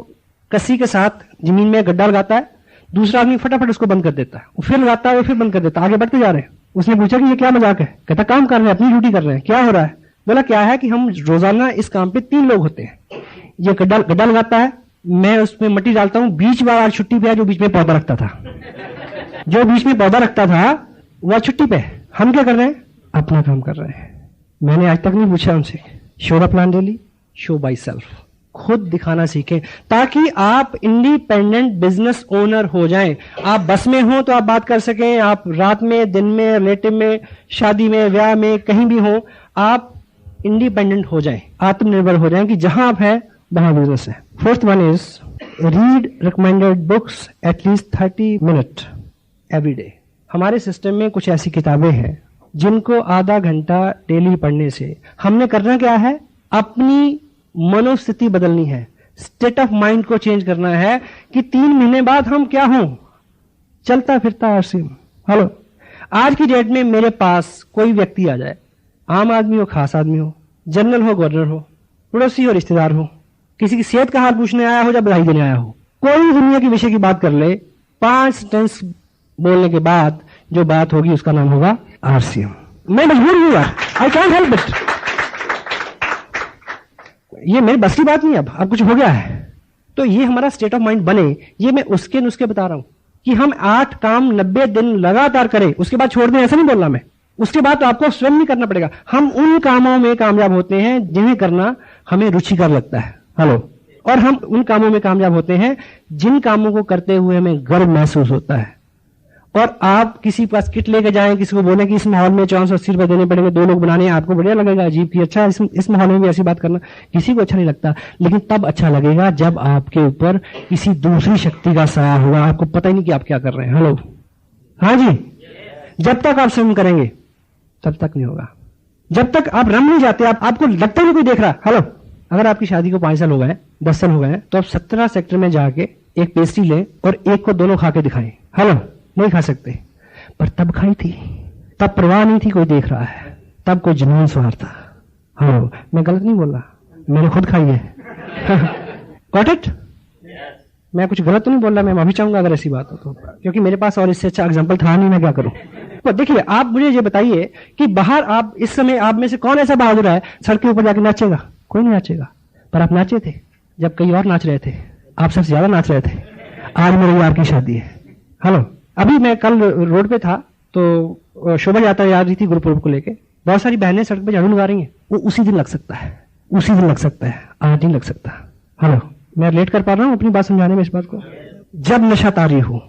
कस्सी के साथ जमीन में गड्ढा लगाता है, दूसरा आदमी फटाफट उसको बंद कर देता है, वो फिर लगाता है, वो फिर बंद कर देता है, आगे बढ़ते जा रहे हैं। उसने पूछा कि ये क्या मजाक है? कहता काम कर रहे हैं, अपनी ड्यूटी कर रहे हैं। क्या हो रहा है? बोला क्या है कि हम रोजाना इस काम पे 3 लोग होते हैं। ये गड्ढा लगाता है, मैं उसमें मिट्टी डालता हूं, बीच बार आज छुट्टी पे है जो बीच में पौधा रखता था, जो बीच में पौधा रखता था वह छुट्टी पे। हम क्या कर रहे हैं? अपना काम कर रहे हैं। मैंने आज तक नहीं पूछा उनसे। Show the plan daily, show by self. खुद दिखाना सीखें ताकि आप इंडिपेंडेंट बिजनेस ओनर हो जाएं। आप बस में हो तो आप बात कर सकें, आप रात में, दिन में, रिलेटिव में, शादी में, ब्याह में, कहीं भी हो, आप इंडिपेंडेंट हो जाएं, आत्मनिर्भर हो जाएं कि जहां आप हैं वहां बिजनेस है। Fourth one is read recommended books at least 30 minute every day. हमारे सिस्टम में कुछ ऐसी किताबें हैं जिनको आधा घंटा डेली पढ़ने से हमने करना क्या है? अपनी मनोस्थिति बदलनी है, स्टेट ऑफ माइंड को चेंज करना है कि 3 महीने बाद हम क्या हों? चलता फिरता आरसीएम। हेलो, आज की डेट में मेरे पास कोई व्यक्ति आ जाए, आम आदमी हो, खास आदमी हो, जनरल हो, गवर्नर हो, पड़ोसी हो, रिश्तेदार हो, किसी की सेहत का हाल पूछने आया हो या बधाई देने आया हो, कोई दुनिया के विषय की बात कर ले, 5 सेंटेंस बोलने के बाद जो बात होगी उसका नाम होगा आरसीएम। मैं मजबूर हूं यार, आई कैंट हेल्प इट। ये मेरी बस की बात नहीं, अब कुछ हो गया है। तो ये हमारा स्टेट ऑफ माइंड बने, ये मैं उसके नुस्खे बता रहा हूं कि हम 8 काम 90 दिन लगातार करें, उसके बाद छोड़ दें, ऐसा नहीं बोल रहा मैं। उसके बाद तो आपको स्वयं नहीं करना पड़ेगा। हम उन कामों में कामयाब होते हैं जिन्हें करना हमें रुचिकर लगता है। हेलो। और हम उन कामों में कामयाब होते हैं जिन कामों को करते हुए हमें गर्व महसूस होता है। और आप किसी के पास किट लेके जाएं, किसी को बोलें कि इस माहौल में 480 रुपए देने पड़ेंगे, 2 लोग बनाने हैं, आपको बढ़िया लगेगा, अजीब की अच्छा इस माहौल में भी ऐसी बात करना किसी को अच्छा नहीं लगता। लेकिन तब अच्छा लगेगा जब आपके ऊपर किसी दूसरी शक्ति का साया होगा, आपको पता ही नहीं कि आप क्या कर रहे हैं। हेलो। हाँ जी। जब तक आप स्वयं करेंगे तब तक नहीं होगा। जब तक आप रम नहीं जाते, आपको लगता नहीं कोई देख रहा। हेलो। अगर आपकी शादी को 5 साल हो गए, 10 साल हो गए, तो आप 17 सेक्टर में जाके एक पेस्ट्री लें और एक को दोनों खा के दिखाएं। हेलो। नहीं खा सकते, पर तब खाई थी, तब परवाह नहीं थी कोई देख रहा है, तब कोई जुनून सवार था। हाँ, मैं गलत नहीं बोल रहा, मैंने खुद खाई है। Got it? मैं कुछ गलत तो नहीं बोल रहा, मैं माफी चाहूंगा अगर ऐसी बात हो तो, क्योंकि मेरे पास और इससे अच्छा एग्जाम्पल था नहीं, मैं क्या करूं। तो देखिए, आप मुझे ये बताइए कि बाहर आप इस समय आप में से कौन ऐसा बहादुर है सड़क के ऊपर जाकर नाचेगा? कोई नहीं नाचेगा। पर आप नाचे थे जब कई और नाच रहे थे, आप सबसे ज्यादा नाच रहे थे। आज मेरे यार की शादी है। हेलो। अभी मैं कल रोड पे था तो शोभा यात्रा जा रही थी गुरुपुरब को लेके, बहुत सारी बहनें सड़क पे झाड़ू लगा रही हैं। वो उसी दिन लग सकता है, उसी दिन लग सकता है, आज नहीं लग सकता। हेलो। मैं रिलेट कर पा रहा हूं अपनी बात समझाने में इस बात को। जब नशा तारी हो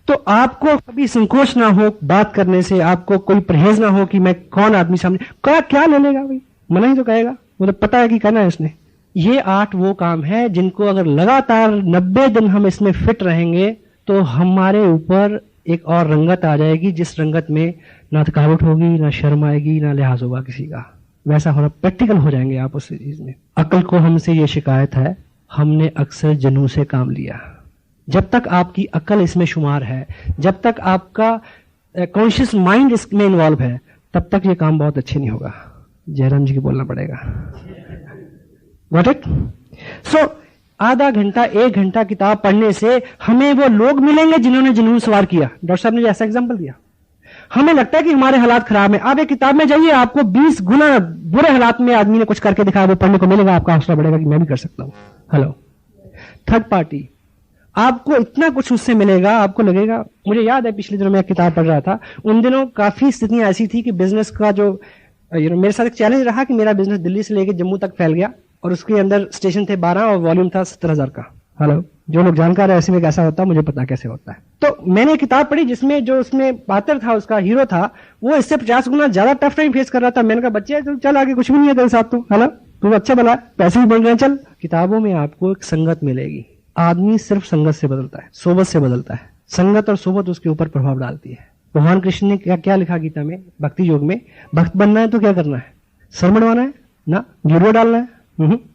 तो आपको कभी संकोच ना हो बात करने से, आपको कोई परहेज ना हो कि मैं कौन आदमी सामने क्या ले लेगा भाई, मना ही तो कहेगा, वो तो पता है कि कहना है इसने। ये 8 वो काम है जिनको अगर लगातार 90 दिन हम इसमें फिट रहेंगे तो हमारे ऊपर एक और रंगत आ जाएगी, जिस रंगत में ना थकावट होगी, ना शर्म आएगी, ना लिहाज होगा किसी का। वैसा होना, प्रैक्टिकल हो जाएंगे आप उस चीज में। अक्ल को हमसे ये शिकायत है, हमने अक्सर जुनून से काम लिया। जब तक आपकी अक्ल इसमें शुमार है, जब तक आपका कॉन्शियस माइंड इसमें इन्वॉल्व है, तब तक ये काम बहुत अच्छे नहीं होगा। जयराम जी को बोलना पड़ेगा। Got it? सो आधा घंटा 1 घंटा किताब पढ़ने से हमें वो लोग मिलेंगे जिन्होंने जुनून सवार किया। डॉक्टर साहब ने ऐसा एग्जांपल दिया। हमें लगता है कि हमारे हालात खराब हैं, आप एक किताब में जाइए, आपको 20 गुना बुरे हालात में आदमी ने कुछ करके दिखाया, वो पढ़ने को मिलेगा, आपका हौसला बढ़ेगा कि मैं भी कर सकता हूं। हेलो। थर्ड पार्टी, आपको इतना कुछ उससे मिलेगा, आपको लगेगा। मुझे याद है पिछले दिनों में एक किताब पढ़ रहा था, उन दिनों काफी स्थितियां ऐसी थी कि बिजनेस का जो मेरे साथ एक चैलेंज रहा कि मेरा बिजनेस दिल्ली से लेकर जम्मू तक फैल गया और उसके अंदर स्टेशन थे 12 और वॉल्यूम था 70,000 का। हेलो। जो लोग जानकार है ऐसे में कैसा होता है मुझे पता कैसे होता है। तो मैंने किताब पढ़ी जिसमें जो उसमें पात्र था, उसका हीरो था, वो इससे 50 गुना ज्यादा टफ टाइम फेस कर रहा था। मैंने कहा बच्चे तो चल आगे, कुछ भी नहीं है तेरे साथ, तो हेलो तू अच्छा बना, पैसे भी बन रहे हैं, चल। किताबों में आपको एक संगत मिलेगी। आदमी सिर्फ संगत से बदलता है, सोबत से बदलता है। संगत और सोबत उसके ऊपर प्रभाव डालती है। भगवान कृष्ण ने क्या लिखा गीता में, भक्ति योग में? भक्त बनना है तो क्या करना है? सर मडवाना है ना, गिरवा डालना है,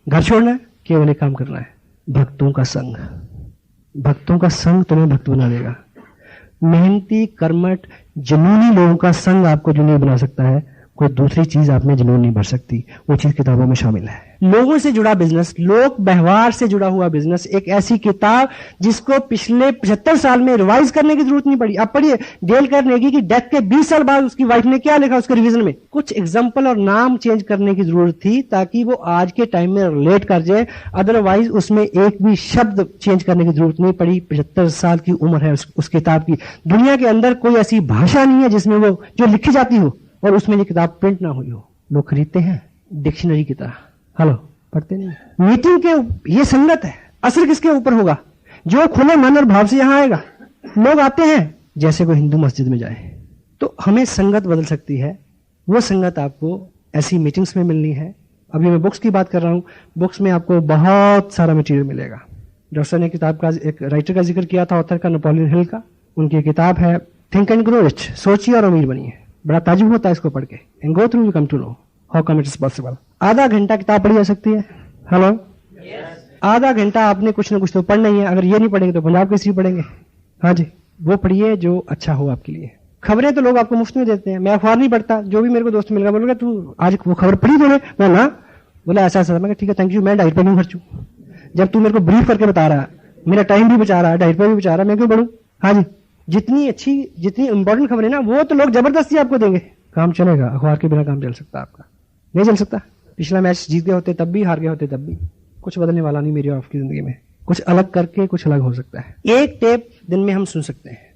घर छोड़ना है, केवल एक काम करना है, भक्तों का संग। भक्तों का संग तुम्हें भक्त बना देगा। मेहनती, कर्मठ, जुनूनी लोगों का संग आपको जुनूनी बना सकता है, कोई दूसरी चीज आप में जुनून नहीं भर सकती। वो चीज किताबों में शामिल है। लोगों से जुड़ा बिजनेस, लोक व्यवहार से जुड़ा हुआ बिजनेस, एक ऐसी किताब जिसको पिछले 75 साल में रिवाइज करने की जरूरत नहीं पड़ी। आप पढ़िए डेल कार्नेगी की डेथ के 20 साल बाद उसकी वाइफ ने क्या लिखा उसके रिवीजन में। कुछ एग्जाम्पल और नाम चेंज करने की जरूरत थी ताकि वो आज के टाइम में रिलेट कर जाए, अदरवाइज उसमें एक भी शब्द चेंज करने की जरूरत नहीं पड़ी। 75 साल की उम्र है उस किताब की। दुनिया के अंदर कोई ऐसी भाषा नहीं है जिसमें वो जो लिखी जाती हो और उसमें ये किताब प्रिंट ना हुई हो। लोग खरीदते हैं डिक्शनरी की तरह, हेलो, पढ़ते नहीं। मीटिंग के ये संगत है, असर किसके ऊपर होगा? जो खुले मन और भाव से यहां आएगा। लोग आते हैं जैसे कोई हिंदू मस्जिद में जाए। तो हमें संगत बदल सकती है। वो संगत आपको ऐसी मीटिंग्स में मिलनी है। अभी मैं बुक्स की बात कर रहा हूं, बुक्स में आपको बहुत सारा मटेरियल मिलेगा। डॉक्टर ने किताब का एक राइटर का जिक्र किया था, ऑथर का, नेपोलियन हिल का। उनकी किताब है थिंक एंड ग्रो रिच, सोचिए और अमीर बनिए। बड़ा ताजुब होता है इसको पढ़ के। And go through you come to know how come it is possible. आधा घंटा किताब पढ़ी जा सकती है। हेलो। आधा घंटा आपने कुछ ना कुछ तो पढ़ना ही है। अगर ये नहीं पढ़ेंगे तो पंजाब केसरी पढ़ेंगे। हाँ जी, वो पढ़िए जो अच्छा हो आपके लिए। खबरें तो लोग आपको मुफ्त में देते हैं। मैं अखबार नहीं पढ़ता, जो भी मेरे को दोस्त मिल गया बोलोगे तू आज वो खबर पढ़ी तूने? मैं ना बोला ऐसा ऐसा। मैं ठीक है थैंक यू, मैं डाइट पर नहीं खर्चू। जब तू मेरे को ब्रीफ करके बता रहा है, मेरा टाइम भी बचा रहा है, डाइट पर भी बचा रहा है, मैं क्यों बढ़ू? हाँ जी, जितनी अच्छी, जितनी इंपॉर्टेंट खबर है ना, वो तो लोग जबरदस्ती आपको देंगे। काम चलेगा, अखबार के बिना काम चल सकता है आपका? नहीं चल सकता। पिछला मैच जीत गए होते तब भी, हार गए होते तब भी, कुछ बदलने वाला नहीं मेरी और आपकी जिंदगी में। कुछ अलग करके कुछ अलग हो सकता है। एक टेप दिन में हम सुन सकते हैं,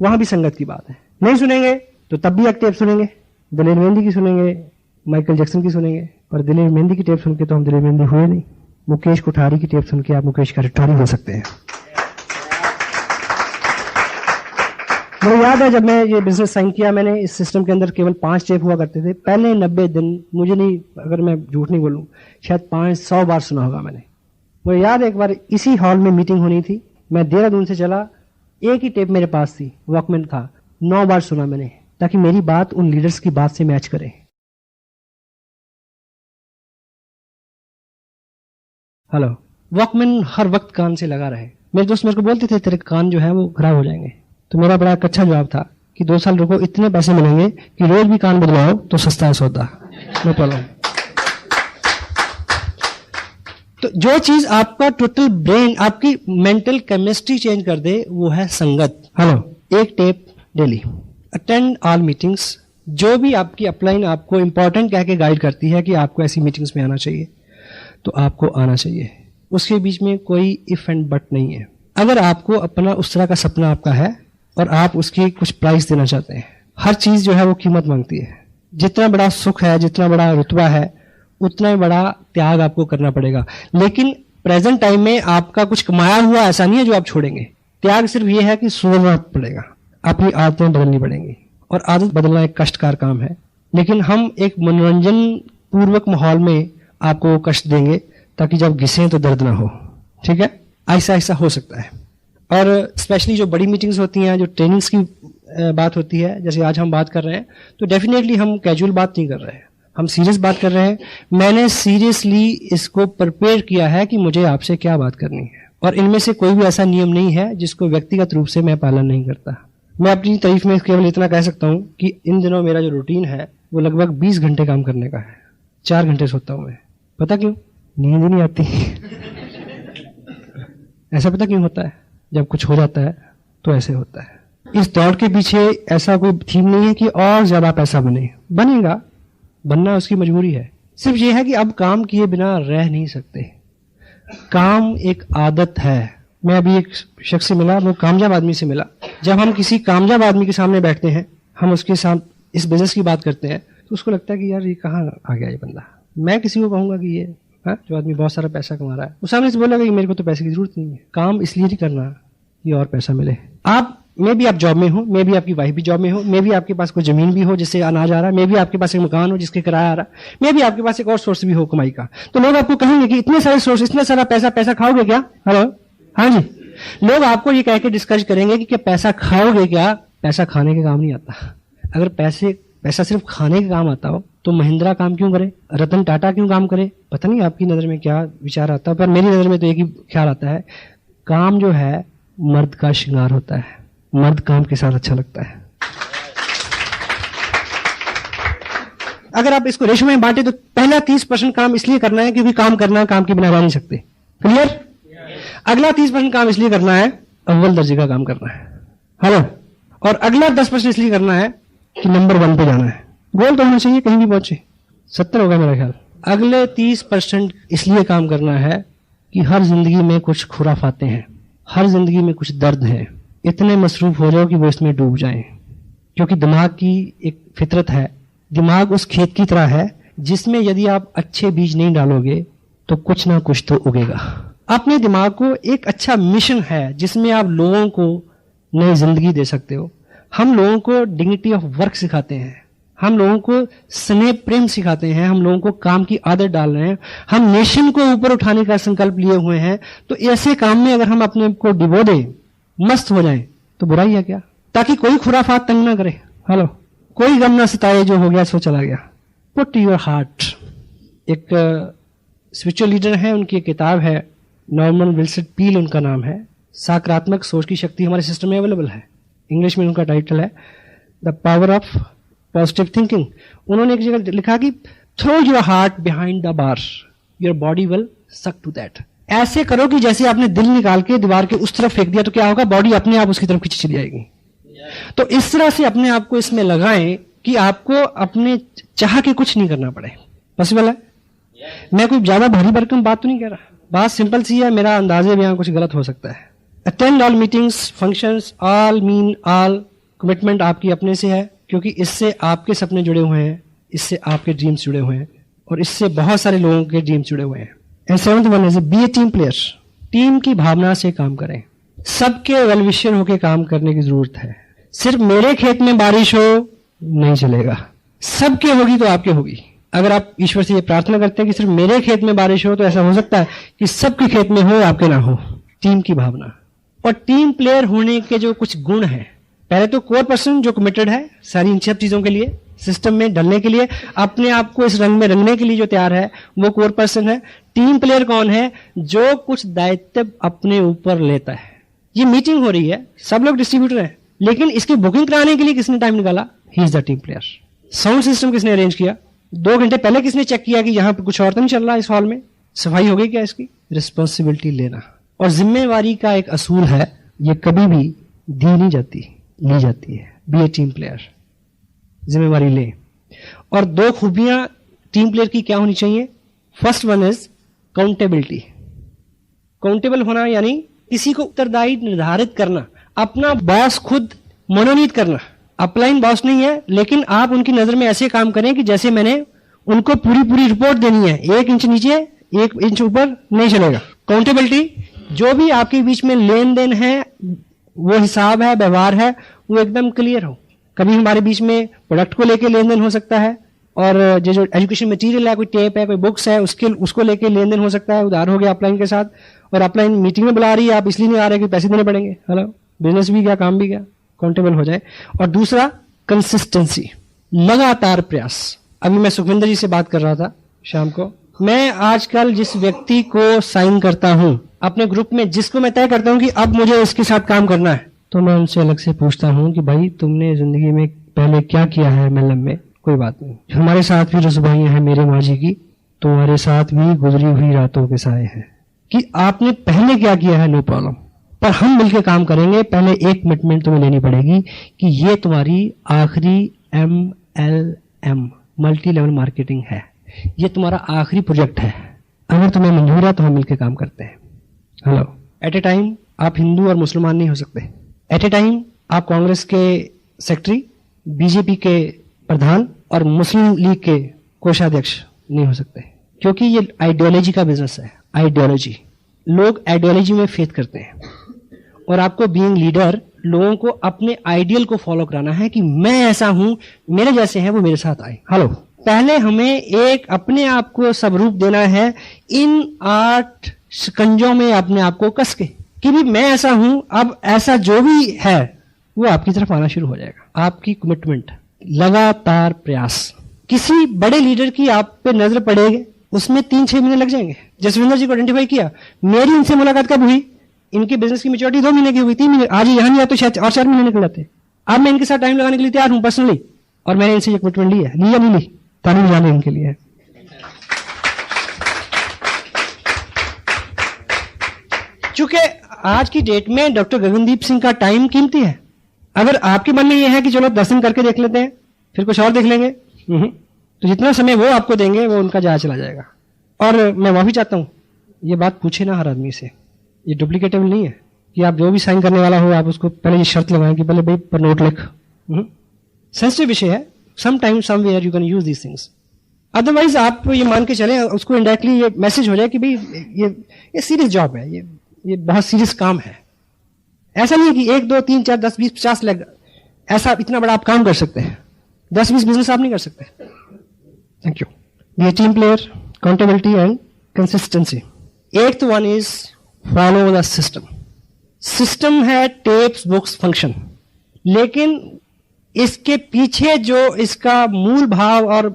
वहां भी संगत की बात है। नहीं सुनेंगे तो तब भी एक टेप सुनेंगे, दिलेर मेहंदी की सुनेंगे, माइकल जैक्सन की सुनेंगे, पर दिलेर मेहंदी की टेप सुन के तो हम दिलेर मेहंदी हुए नहीं। मुकेश कोठारी की टेप सुन के आप मुकेश कटारी हो सकते हैं। मुझे याद है जब मैं ये बिजनेस साइन किया, मैंने इस सिस्टम के अंदर केवल 5 टेप हुआ करते थे। पहले 90 दिन, मुझे नहीं, अगर मैं झूठ नहीं बोलूं, शायद 500 बार सुना होगा मैंने। मुझे याद है एक बार इसी हॉल में मीटिंग होनी थी, मैं देहरादून से चला, एक ही टेप मेरे पास थी, वॉकमैन था, 9 बार सुना मैंने, ताकि मेरी बात उन लीडर्स की बात से मैच करे। हेलो, वॉकमैन हर वक्त कान से लगा रहे। मेरे दोस्त मेरे को बोलते थे तेरे कान जो है वो खराब हो जाएंगे, तो मेरा बड़ा अच्छा जवाब था कि 2 साल रुको, इतने पैसे मिलेंगे कि रोज भी कान बदलाओ तो सस्ता है सौदा, नो प्रॉब्लम। तो जो चीज आपका टोटल ब्रेन, आपकी मेंटल केमिस्ट्री चेंज कर दे, वो है संगत। हेलो, एक tape daily, attend all meetings. जो भी आपकी अपलाइन आपको इंपॉर्टेंट कह के गाइड करती है कि आपको ऐसी मीटिंग्स में आना चाहिए, तो आपको आना चाहिए। उसके बीच में कोई इफ एंड बट नहीं है। अगर आपको अपना उस तरह का सपना आपका है और आप उसकी कुछ प्राइस देना चाहते हैं, हर चीज जो है वो कीमत मांगती है। जितना बड़ा सुख है, जितना बड़ा रुतबा है, उतना ही बड़ा त्याग आपको करना पड़ेगा। लेकिन प्रेजेंट टाइम में आपका कुछ कमाया हुआ ऐसा नहीं है जो आप छोड़ेंगे। त्याग सिर्फ ये है कि सुधरना पड़ेगा, अपनी आदतें बदलनी पड़ेंगी, और आदत बदलना एक कष्टकार काम है। लेकिन हम एक मनोरंजन पूर्वक माहौल में आपको कष्ट देंगे ताकि जब घिसें तो दर्द ना हो। ठीक है, ऐसा ऐसा हो सकता है। और स्पेशली जो बड़ी मीटिंग्स होती हैं, जो ट्रेनिंग्स की बात होती है, जैसे आज हम बात कर रहे हैं, तो डेफिनेटली हम कैजुअल बात नहीं कर रहे हैं, हम सीरियस बात कर रहे हैं। मैंने सीरियसली इसको प्रिपेयर किया है कि मुझे आपसे क्या बात करनी है, और इनमें से कोई भी ऐसा नियम नहीं है जिसको व्यक्तिगत रूप से मैं पालन नहीं करता। मैं अपनी तारीफ में केवल इतना कह सकता हूं कि इन दिनों मेरा जो रूटीन है वो लगभग 20 घंटे काम करने का है। 4 घंटे सोता हूं मैं। पता क्यों? नींद ही नहीं आती। ऐसा पता क्यों होता है? जब कुछ हो जाता है तो ऐसे होता है। इस दौड़ के पीछे ऐसा कोई थीम नहीं है कि और ज्यादा पैसा बने, बनेगा, बनना उसकी मजबूरी है। सिर्फ ये है कि अब काम किए बिना रह नहीं सकते। काम एक आदत है। मैं अभी एक शख्स से मिला, वो कामयाब आदमी से मिला। जब हम किसी कामयाब आदमी के सामने बैठते हैं, हम उसके साथ इस बिजनेस की बात करते हैं, तो उसको लगता है कि यार ये कहाँ आ गया ये बंदा। मैं किसी को कहूंगा कि ये जो आदमी बहुत सारा पैसा कमा रहा है, वो सामने से बोलेगा कि मेरे को तो पैसे की जरूरत नहीं है, काम इसलिए नहीं करना कि और पैसा मिले। मैं भी आप जॉब में हो, मैं भी आपकी वाइफ भी जॉब में हो, मैं भी आपके पास कोई जमीन भी हो जिससे अनाज आ रहा है, मैं भी आपके पास एक मकान हो जिसके किराया आ रहा है, मैं भी आपके पास एक और सोर्स भी हो कमाई का। तो लोग आपको कहेंगे कि इतने सारे सोर्स, इतना सारा पैसा खाओगे क्या? हेलो, हाँ जी, लोग आपको ये कह के डिस्कस करेंगे कि पैसा खाओगे क्या? पैसा खाने के काम नहीं आता। अगर पैसा सिर्फ खाने के काम आता हो तो महिंद्रा काम क्यों करे, रतन टाटा क्यों काम करे? पता नहीं आपकी नजर में क्या विचार आता है, पर मेरी नजर में तो एक ही ख्याल आता है, काम जो है मर्द का श्रृंगार होता है, मर्द काम के साथ अच्छा लगता है। अगर आप इसको रेशो में बांटे तो पहला 30% काम इसलिए करना है क्योंकि काम करना, काम के बिना रह नहीं सकते। क्लियर? अगला 30% काम इसलिए करना है, अव्वल दर्जे का काम करना है। हेलो, और अगला 10% इसलिए करना है कि नंबर 1 पे जाना है। गोल तो होना चाहिए, कहीं भी पहुंचे। 70 होगा मेरा ख्याल। अगले 30% इसलिए काम करना है कि हर जिंदगी में कुछ खुराफाते हैं, हर जिंदगी में कुछ दर्द है, इतने मसरूफ हो जाओ कि वो इसमें डूब जाएं। क्योंकि दिमाग की एक फितरत है, दिमाग उस खेत की तरह है जिसमें यदि आप अच्छे बीज नहीं डालोगे तो कुछ ना कुछ तो उगेगा। अपने दिमाग को एक अच्छा मिशन है जिसमें आप लोगों को नई जिंदगी दे सकते हो। हम लोगों को डिग्निटी ऑफ वर्क सिखाते हैं, हम लोगों को स्नेह प्रेम सिखाते हैं, हम लोगों को काम की आदत डाल रहे हैं, हम नेशन को ऊपर उठाने का संकल्प लिए हुए हैं। तो ऐसे काम में अगर हम अपने को डिबो दें, मस्त हो जाएं, तो बुराई है क्या? ताकि कोई खुराफात तंग ना करे। हेलो, कोई गम ना सताए, जो हो गया सो चला गया। Put your heart. एक स्पिरिचुअल लीडर है, उनकी एक किताब है, नॉर्मन विल्सन पील उनका नाम है, सकारात्मक सोच की शक्ति हमारे सिस्टम में अवेलेबल है। इंग्लिश में उनका टाइटल है the power of positive thinking. उन्होंने एक जगह लिखा कि throw your heart behind the bar, your body will suck to that. ऐसे करो कि जैसे आपने दिल निकाल के दीवार के उस तरफ फेंक दिया तो क्या होगा, बॉडी अपने आप उसकी तरफ खींची चली जाएगी। तो इस तरह से अपने आप को इसमें लगाएं कि आपको अपने चाह के कुछ नहीं करना पड़े। पॉसिबल है? मैं कोई ज्यादा भारी भरकम बात तो नहीं कह रहा, बात सिंपल सी है, मेरा अंदाजे में कुछ गलत हो सकता है। Attend all meetings, functions, all mean all. Commitment आपकी अपने से है, क्योंकि इससे आपके सपने जुड़े हुए हैं, इससे आपके ड्रीम्स जुड़े हुए हैं, और इससे बहुत सारे लोगों के ड्रीम्स जुड़े हुए हैं। And seventh one is be a team player. Team की भावना से काम करें, सबके वेल विशर होकर काम करने की जरूरत है। सिर्फ मेरे खेत में बारिश हो नहीं चलेगा, सबके होगी तो आपके होगी। अगर आप ईश्वर से ये प्रार्थना करते हैं कि सिर्फ मेरे खेत में बारिश हो, तो ऐसा हो सकता है कि सबके खेत में हो, आपके ना हो। टीम की भावना और टीम प्लेयर होने के जो कुछ गुण हैं, पहले तो कोर पर्सन जो कमिटेड है सारी इन सब चीजों के लिए, सिस्टम में ढलने के लिए, अपने आप को इस रंग में रंगने के लिए जो तैयार है, वो कोर पर्सन है। टीम प्लेयर कौन है? जो कुछ दायित्व अपने ऊपर लेता है। ये मीटिंग हो रही है, सब लोग डिस्ट्रीब्यूटर हैं, लेकिन इसकी बुकिंग कराने के लिए किसने टाइम निकाला? He is the team player. Sound system किसने अरेंज किया? 2 घंटे पहले किसने चेक किया कि यहां पर कुछ और तो नहीं चल रहा इस हॉल में? सफाई हो गई क्या इसकी? रिस्पॉन्सिबिलिटी लेना और जिम्मेवारी का एक असूल है, ये कभी भी दी नहीं जाती, ली जाती है। बी ए टीम प्लेयर, जिम्मेवारी ले। और 2 खूबियां टीम प्लेयर की क्या होनी चाहिए? First one is accountability. Countable होना यानी किसी को उत्तरदायी निर्धारित करना, अपना बॉस खुद मनोनीत करना। अपलाइन बॉस नहीं है, लेकिन आप उनकी नजर में ऐसे काम करें कि जैसे मैंने उनको पूरी रिपोर्ट देनी है, 1 इंच नीचे 1 इंच ऊपर नहीं चलेगा। काउंटेबिलिटी, जो भी आपके बीच में लेन देन है, वो हिसाब है, व्यवहार है, वो एकदम क्लियर हो। कभी हमारे बीच में प्रोडक्ट को लेके लेन देन हो सकता है, और जो एजुकेशन मटेरियल है, कोई टेप है, कोई बुक्स है, उसको लेके लेन देन हो सकता है। उधार हो गया अपलाइन के साथ, और अपलाइन मीटिंग में बुला रही है, आप इसलिए नहीं आ रहे कि पैसे देने पड़ेंगे। हेलो, बिजनेस भी गया, काम भी गया, काउंटेबल हो जाए। और दूसरा कंसिस्टेंसी, लगातार प्रयास। अभी मैं सुखविंदर जी से बात कर रहा था शाम को। मैं आजकल जिस व्यक्ति को साइन करता हूं अपने ग्रुप में, जिसको मैं तय करता हूं कि अब मुझे इसके साथ काम करना है, तो मैं उनसे अलग से पूछता हूं कि भाई तुमने जिंदगी में पहले क्या किया है मेलम में? कोई बात नहीं, हमारे साथ भी रसुबाइयां हैं मेरे माँ जी की, तुम्हारे साथ भी गुजरी हुई रातों के साए हैं। कि आपने पहले क्या किया है, नो प्रॉब्लम, पर हम मिलकर काम करेंगे। पहले एक कमिटमेंट तुम्हें लेनी पड़ेगी कि ये तुम्हारी आखिरी MLM मल्टी लेवल मार्केटिंग है, ये तुम्हारा आखिरी प्रोजेक्ट है। अगर तुम्हें मंजूर है तो हम मिलकर काम करते हैं। हेलो, एट ए टाइम आप हिंदू और मुसलमान नहीं हो सकते। एट ए टाइम आप कांग्रेस के सेक्रेटरी, बीजेपी के प्रधान और मुस्लिम लीग के कोषाध्यक्ष नहीं हो सकते, क्योंकि ये आइडियोलॉजी का बिजनेस है। आइडियोलॉजी, लोग आइडियोलॉजी में फेथ करते हैं, और आपको बीइंग लीडर लोगों को अपने आइडियल को फॉलो कराना है कि मैं ऐसा हूं, मेरे जैसे हैं वो मेरे साथ आए। हेलो, पहले हमें एक अपने आप को स्वरूप देना है, इन 8 शिकंजों में अपने आप को कस के कि भी मैं ऐसा हूं। अब ऐसा जो भी है वो आपकी तरफ आना शुरू हो जाएगा। आपकी कमिटमेंट, लगातार प्रयास। किसी बड़े लीडर की आप पे नजर पड़ेगी, उसमें 3-6 महीने लग जाएंगे। जसविंदर जी को आइडेंटिफाई किया, मेरी इनसे मुलाकात कब हुई? इनकी बिजनेस की मेच्योरिटी 2 महीने की हुई, 3 महीने। आज यहां नहीं आते, शायद और 4 महीने निकल जाते। अब मैं इनके साथ टाइम लगाने के लिए तैयार हूं पर्सनली, और मैंने इनसे ये कमिटमेंट ली है। लिया नहीं ली, तारीफ जाने इनके लिए। चूंकि आज की डेट में डॉक्टर गगनदीप सिंह का टाइम कीमती है। अगर आपके मन में यह है कि चलो दर्शन करके देख लेते हैं, फिर कुछ और देख लेंगे, तो जितना समय वो आपको देंगे वो उनका जाया चला जाएगा। और मैं माफी चाहता हूं, ये बात पूछे ना हर आदमी से, ये डुप्लीकेटेबल नहीं है कि आप जो भी साइन करने वाला हो आप उसको पहले ये शर्त लगाएं कि पहले भाई पर नोट लिख। सेंसिटिव विषय है, some time somewhere you can use these things. Otherwise आप ये मान के चलें, उसको इनडायरेक्टली ये मैसेज हो जाए कि भाई ये सीरियस जॉब है, ये बहुत सीरियस काम है। ऐसा नहीं है कि 1, 2, 3, 4, 10, 20, 50 लाख, ऐसा इतना बड़ा आप काम कर सकते हैं। 10-20 बिजनेस आप नहीं कर सकते। Thank you. Be a team player, accountability and consistency. 8th one is follow the system. System है टेप्स, बुक्स, फंक्शन, लेकिन इसके पीछे जो इसका मूल भाव और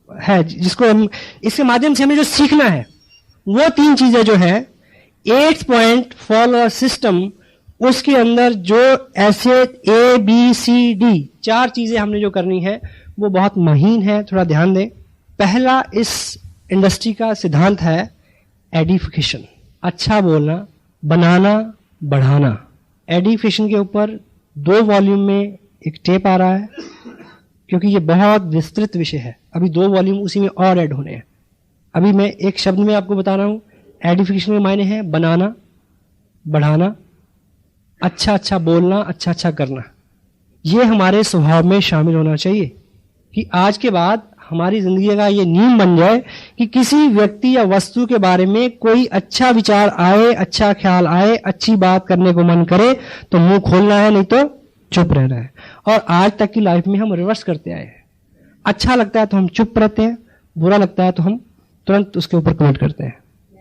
है, जिसको हम इसके माध्यम से हमें जो सीखना है, वो 3 चीजें जो है। 8th पॉइंट, फॉलो सिस्टम, उसके अंदर जो ऐसे ABCD 4 चीजें हमने जो करनी है वो बहुत महीन है, थोड़ा ध्यान दें। पहला इस इंडस्ट्री का सिद्धांत है एडिफिकेशन, अच्छा बोलना, बनाना, बढ़ाना। एडिफिकेशन के ऊपर 2 वॉल्यूम में एक टेप आ रहा है, क्योंकि ये बहुत विस्तृत विषय है। अभी 2 वॉल्यूम उसी में और ऐड होने हैं। अभी मैं एक शब्द में आपको बता रहा हूं, एडिफिकेशन के मायने हैं बनाना, बढ़ाना, अच्छा अच्छा बोलना, अच्छा अच्छा करना। ये हमारे स्वभाव में शामिल होना चाहिए कि आज के बाद हमारी जिंदगी का ये नियम बन जाए कि किसी व्यक्ति या वस्तु के बारे में कोई अच्छा विचार आए, अच्छा ख्याल आए, अच्छी बात करने को मन करे तो मुंह खोलना है, नहीं तो चुप रहना है। और आज तक की लाइफ में हम रिवर्स करते आए हैं। अच्छा लगता है तो हम चुप रहते हैं, बुरा लगता है तो हम तुरंत उसके ऊपर कमेंट करते हैं,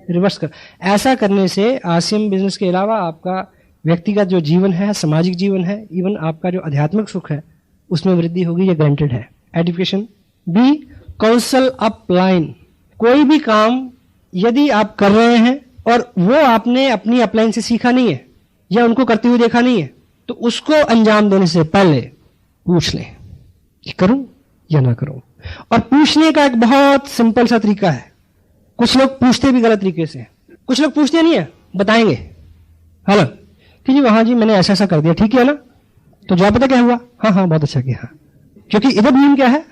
रिवर्स कर। ऐसा करने से आरसीएम बिजनेस के अलावा आपका व्यक्तिगत जो जीवन है, सामाजिक जीवन है, इवन आपका जो आध्यात्मिक सुख है उसमें वृद्धि होगी, ये ग्रांटेड है। एडिफिकेशन। B, counsel upline. कोई भी काम यदि आप कर रहे हैं और वो आपने अपनी अपलाइन से सीखा नहीं है या उनको करते हुए देखा नहीं है, तो उसको अंजाम देने से पहले पूछ लें कि करूं या ना करूं। और पूछने का एक बहुत सिंपल सा तरीका है। कुछ लोग पूछते भी गलत तरीके से, कुछ लोग पूछते नहीं है, बताएंगे हेलो कि जी वहां जी मैंने ऐसा ऐसा कर दिया, ठीक है ना, तो जवाब पता क्या हुआ, हाँ हाँ बहुत अच्छा किया। क्योंकि इधर नियम क्या है,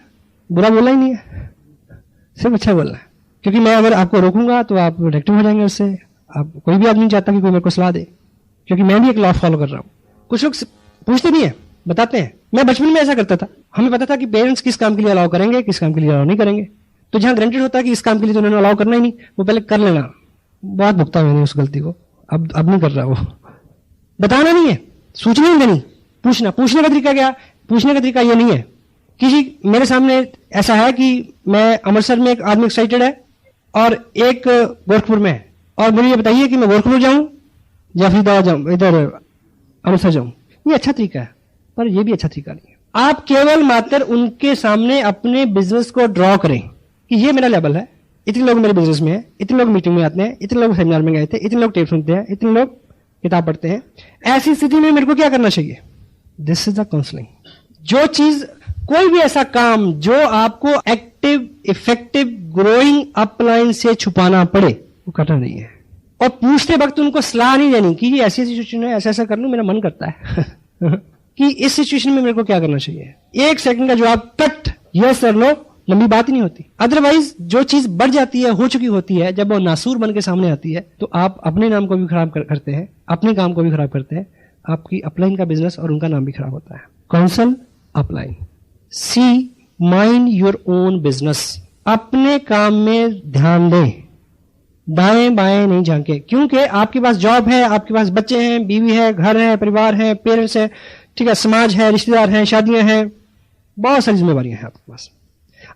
बुरा बोलना ही नहीं है, सिर्फ अच्छा बोलना है। क्योंकि मैं अगर आपको रोकूंगा तो आप नेगेटिव हो जाएंगे उससे। आप कोई भी आदमी नहीं चाहता कि कोई मेरे को सलाह दे, क्योंकि मैं भी एक लॉ फॉलो कर रहा हूं। कुछ लोग पूछते नहीं है, बताते हैं। मैं बचपन में ऐसा करता था, हमें पता था कि पेरेंट्स किस काम के लिए अलाउ करेंगे, किस काम के लिए अलाउ नहीं करेंगे। तो जहां ग्रांटेड होता है कि इस काम के लिए तो उन्होंने अलाउ करना ही नहीं, वो पहले कर लेना। बहुत भुगता मैंने उस गलती को, अब नहीं कर रहा। वो बताना नहीं है, सूचना नहीं देनी, पूछना। पूछने का तरीका क्या, पूछने का तरीका ये नहीं है कि जी मेरे सामने ऐसा है कि मैं अमृतसर में एक आदमी एक्साइटेड है और एक गोरखपुर में है, और मुझे ये बताइए कि मैं गोरखपुर जाऊं या फिर इधर अमृतसर जाऊं। ये अच्छा तरीका है, पर ये भी अच्छा तरीका नहीं है। आप केवल मात्र उनके सामने अपने बिजनेस को ड्रॉ करें कि ये मेरा लेवल है, इतने लोग मेरे बिजनेस में है, इतने लोग मीटिंग में आते हैं, इतने लोग सेमिनार में गए थे, इतने लोग टेप सुनते हैं, इतने लोग किताब पढ़ते हैं। ऐसी स्थिति में मेरे को क्या करना चाहिए, दिस इज द काउंसलिंग। जो चीज, कोई भी ऐसा काम जो आपको एक्टिव, इफेक्टिव, ग्रोइंग अपलाइन से छुपाना पड़े, वो करना नहीं है। और पूछते वक्त उनको सलाह नहीं देनी कि ये ऐसी सिचुएशन है, ऐसा ऐसा कर लूं, मेरा मन करता है कि इस सिचुएशन में मेरे को क्या करना चाहिए। एक सेकंड का जवाब कट, यस और नो, लंबी बात ही नहीं होती। अदरवाइज जो चीज बढ़ जाती है, हो चुकी होती है, जब वो नासूर बन के सामने आती है तो आप अपने नाम को भी खराब करते हैं, अपने काम को भी खराब करते हैं, आपकी अपलाइन का बिजनेस और उनका नाम भी खराब होता है। Counsel upline. C, mind your own business. अपने काम में ध्यान दें, दाएं बाएं नहीं झांके। क्योंकि आपके पास जॉब है, आपके पास बच्चे हैं, बीवी है, घर है, परिवार है, पेरेंट्स है, ठीक है, समाज है, रिश्तेदार हैं, शादियां हैं, बहुत सारी जिम्मेवारियां हैं आपके पास।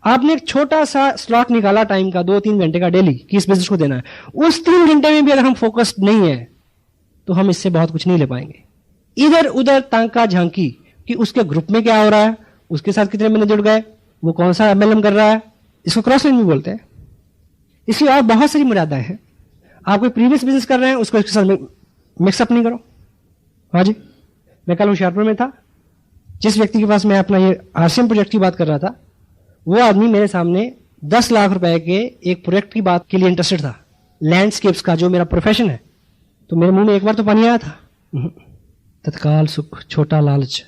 आपने एक छोटा सा स्लॉट निकाला टाइम का, 2-3 घंटे का डेली, कि इस बिजनेस को देना है। उस 3 घंटे में भी अगर हम फोकस्ड नहीं है तो हम इससे बहुत कुछ नहीं ले पाएंगे। इधर उधर तांका झांकी कि उसके ग्रुप में क्या हो रहा है, उसके साथ कितने बंदे जुड़ गए, वो कौन सा एमएलएम कर रहा है, इसको क्रॉस लाइन भी बोलते हैं। इसलिए और बहुत सारी मर्यादाएं हैं। आप कोई प्रीवियस बिजनेस कर रहे हैं, उसको इसके साथ मिक्सअप नहीं करो। हाँ जी, मैं कल होशियारपुर में था, जिस व्यक्ति के पास मैं अपना ये आरसीएम प्रोजेक्ट की बात कर रहा था, वो आदमी मेरे सामने 10 लाख रुपए के एक प्रोजेक्ट की बात के लिए इंटरेस्टेड था, लैंडस्केप्स का, जो मेरा प्रोफेशन है। तो मेरे मुंह में एक बार तो पानी आया था। तत्काल सुख, छोटा लालच,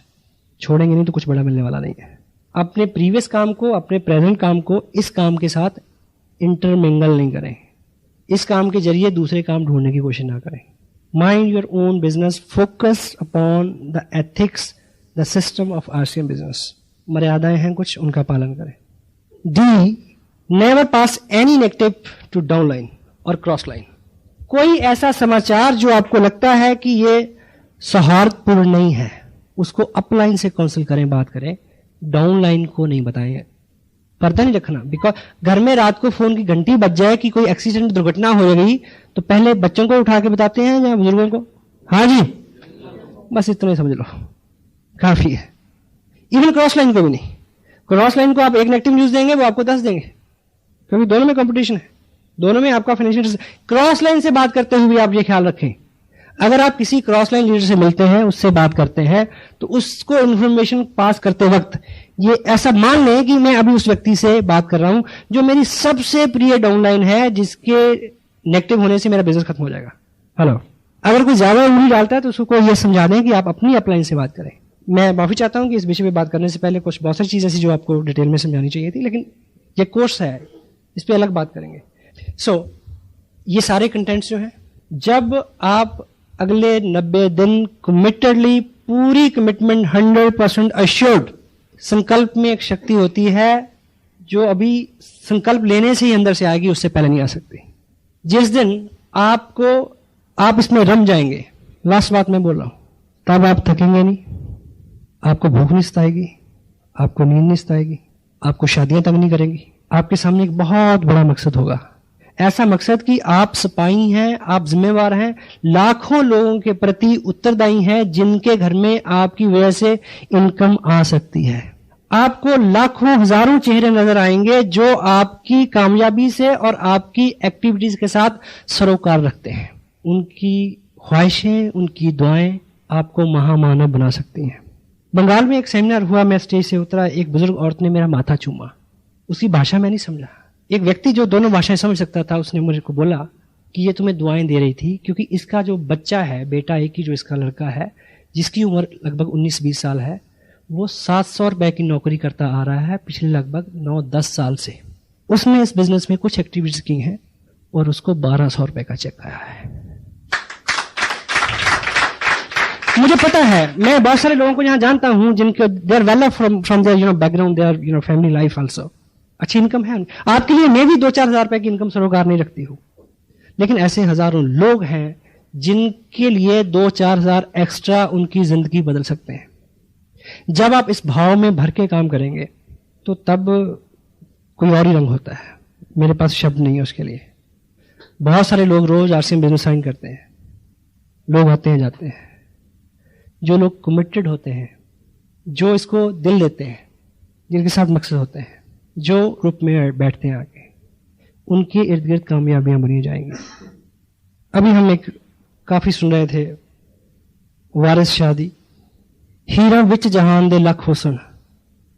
छोड़ेंगे नहीं तो कुछ बड़ा मिलने वाला नहीं है। अपने प्रीवियस काम को, अपने प्रेजेंट काम को इस काम के साथ इंटरमिंगल नहीं करें। इस काम के जरिए दूसरे काम ढूंढने की कोशिश ना करें। Mind your own business, focus upon the ethics, the system of RCM business. मर्यादाएं हैं कुछ, उनका पालन करें। D, never pass any negative to downline और क्रॉस लाइन। कोई ऐसा समाचार जो आपको लगता है कि ये सौहार्दपूर्ण नहीं है, उसको अपलाइन से काउंसिल करें, बात करें, डाउन लाइन को नहीं बताएं। पर्दा नहीं रखना। बिकॉज घर में रात को फोन की घंटी बज जाए कि कोई एक्सीडेंट, दुर्घटना हो गई, तो पहले बच्चों को उठा के बताते हैं या बुजुर्गों को? हाँ जी, बस इतना ही समझ लो, काफी है। इवन क्रॉस लाइन को भी नहीं। क्रॉस लाइन को आप एक नेगेटिव न्यूज देंगे, वो आपको 10 देंगे, क्योंकि दोनों में कंपटीशन है, दोनों में आपका फाइनेंशियल। क्रॉस लाइन से बात करते हुए आप ये ख्याल रखें, अगर आप किसी क्रॉस लाइन लीडर से मिलते हैं, उससे बात करते हैं, तो उसको इंफॉर्मेशन पास करते वक्त ये ऐसा मान लें कि मैं अभी उस व्यक्ति से बात कर रहा हूं जो मेरी सबसे प्रिय डाउनलाइन है, जिसके नेगेटिव होने से मेरा बिजनेस खत्म हो जाएगा। हेलो, अगर कोई ज्यादा उंगली डालता है तो उसको ये समझा दें कि आप अपनी अपलाइन से बात करें। मैं माफी चाहता हूं कि इस विषय पे बात करने से पहले कुछ बहुत सारी चीजें ऐसी जो आपको डिटेल में समझानी चाहिए थी, लेकिन ये कोर्स है, इस पर अलग बात करेंगे। ये सारे कंटेंट्स जो हैं, जब आप अगले 90 दिन कमिटेडली, पूरी कमिटमेंट 100% अश्योर्ड, संकल्प में एक शक्ति होती है जो अभी संकल्प लेने से ही अंदर से आएगी, उससे पहले नहीं आ सकती। जिस दिन आप इसमें रम जाएंगे, लास्ट बात मैं बोल रहा हूं, तब आप थकेंगे नहीं, आपको भूख नहीं सताएगी, आपको नींद नहीं सताएगी, आपको शादियां तंग नहीं करेंगी। आपके सामने एक बहुत बड़ा मकसद होगा, ऐसा मकसद कि आप सिपाही हैं, आप जिम्मेवार हैं, लाखों लोगों के प्रति उत्तरदायी हैं, जिनके घर में आपकी वजह से इनकम आ सकती है। आपको लाखों हजारों चेहरे नजर आएंगे जो आपकी कामयाबी से और आपकी एक्टिविटीज के साथ सरोकार रखते हैं। उनकी ख्वाहिशें, उनकी दुआएं आपको महामानव बना सकती हैं। बंगाल में एक सेमिनार हुआ, मैं स्टेज से उतरा, एक बुजुर्ग औरत ने मेरा माथा चूमा, उसकी भाषा मैं नहीं समझा। एक व्यक्ति जो दोनों भाषाएं समझ सकता था, उसने मुझे को बोला कि ये तुम्हें दुआएं दे रही थी क्योंकि इसका जो बच्चा है, बेटा एक ही जो इसका लड़का है, जिसकी उम्र लगभग 19-20 साल है, वो 700 रुपए की नौकरी करता आ रहा है पिछले लगभग 9-10 साल से। उसने इस बिजनेस में कुछ एक्टिविटीज की हैं और उसको 1200 रुपए का चेक आया है। मुझे पता है, मैं बहुत सारे लोगों को यहाँ जानता हूँ जिनके they are well from their background, their family life also, अच्छी इनकम है। आपके लिए मैं भी 2-4 हजार रुपए की इनकम सरोकार नहीं रखती हूँ, लेकिन ऐसे हजारों लोग हैं जिनके लिए 2-4 हजार एक्स्ट्रा उनकी जिंदगी बदल सकते हैं। जब आप इस भाव में भर के काम करेंगे तो तब कोई और ही रंग होता है। मेरे पास शब्द नहीं है उसके लिए। बहुत सारे लोग रोज आरसीएम बिजनेस साइन करते हैं, लोग आते हैं जाते हैं। जो लोग कमिटेड होते हैं, जो इसको दिल देते हैं, जिनके साथ मकसद होते हैं, जो ग्रुप में बैठते हैं आके, उनके इर्द गिर्द कामयाबियां बनी जाएंगी। अभी हम एक काफी सुन रहे थे, वारिस शादी, हीरा विच जहान दे लख हुसन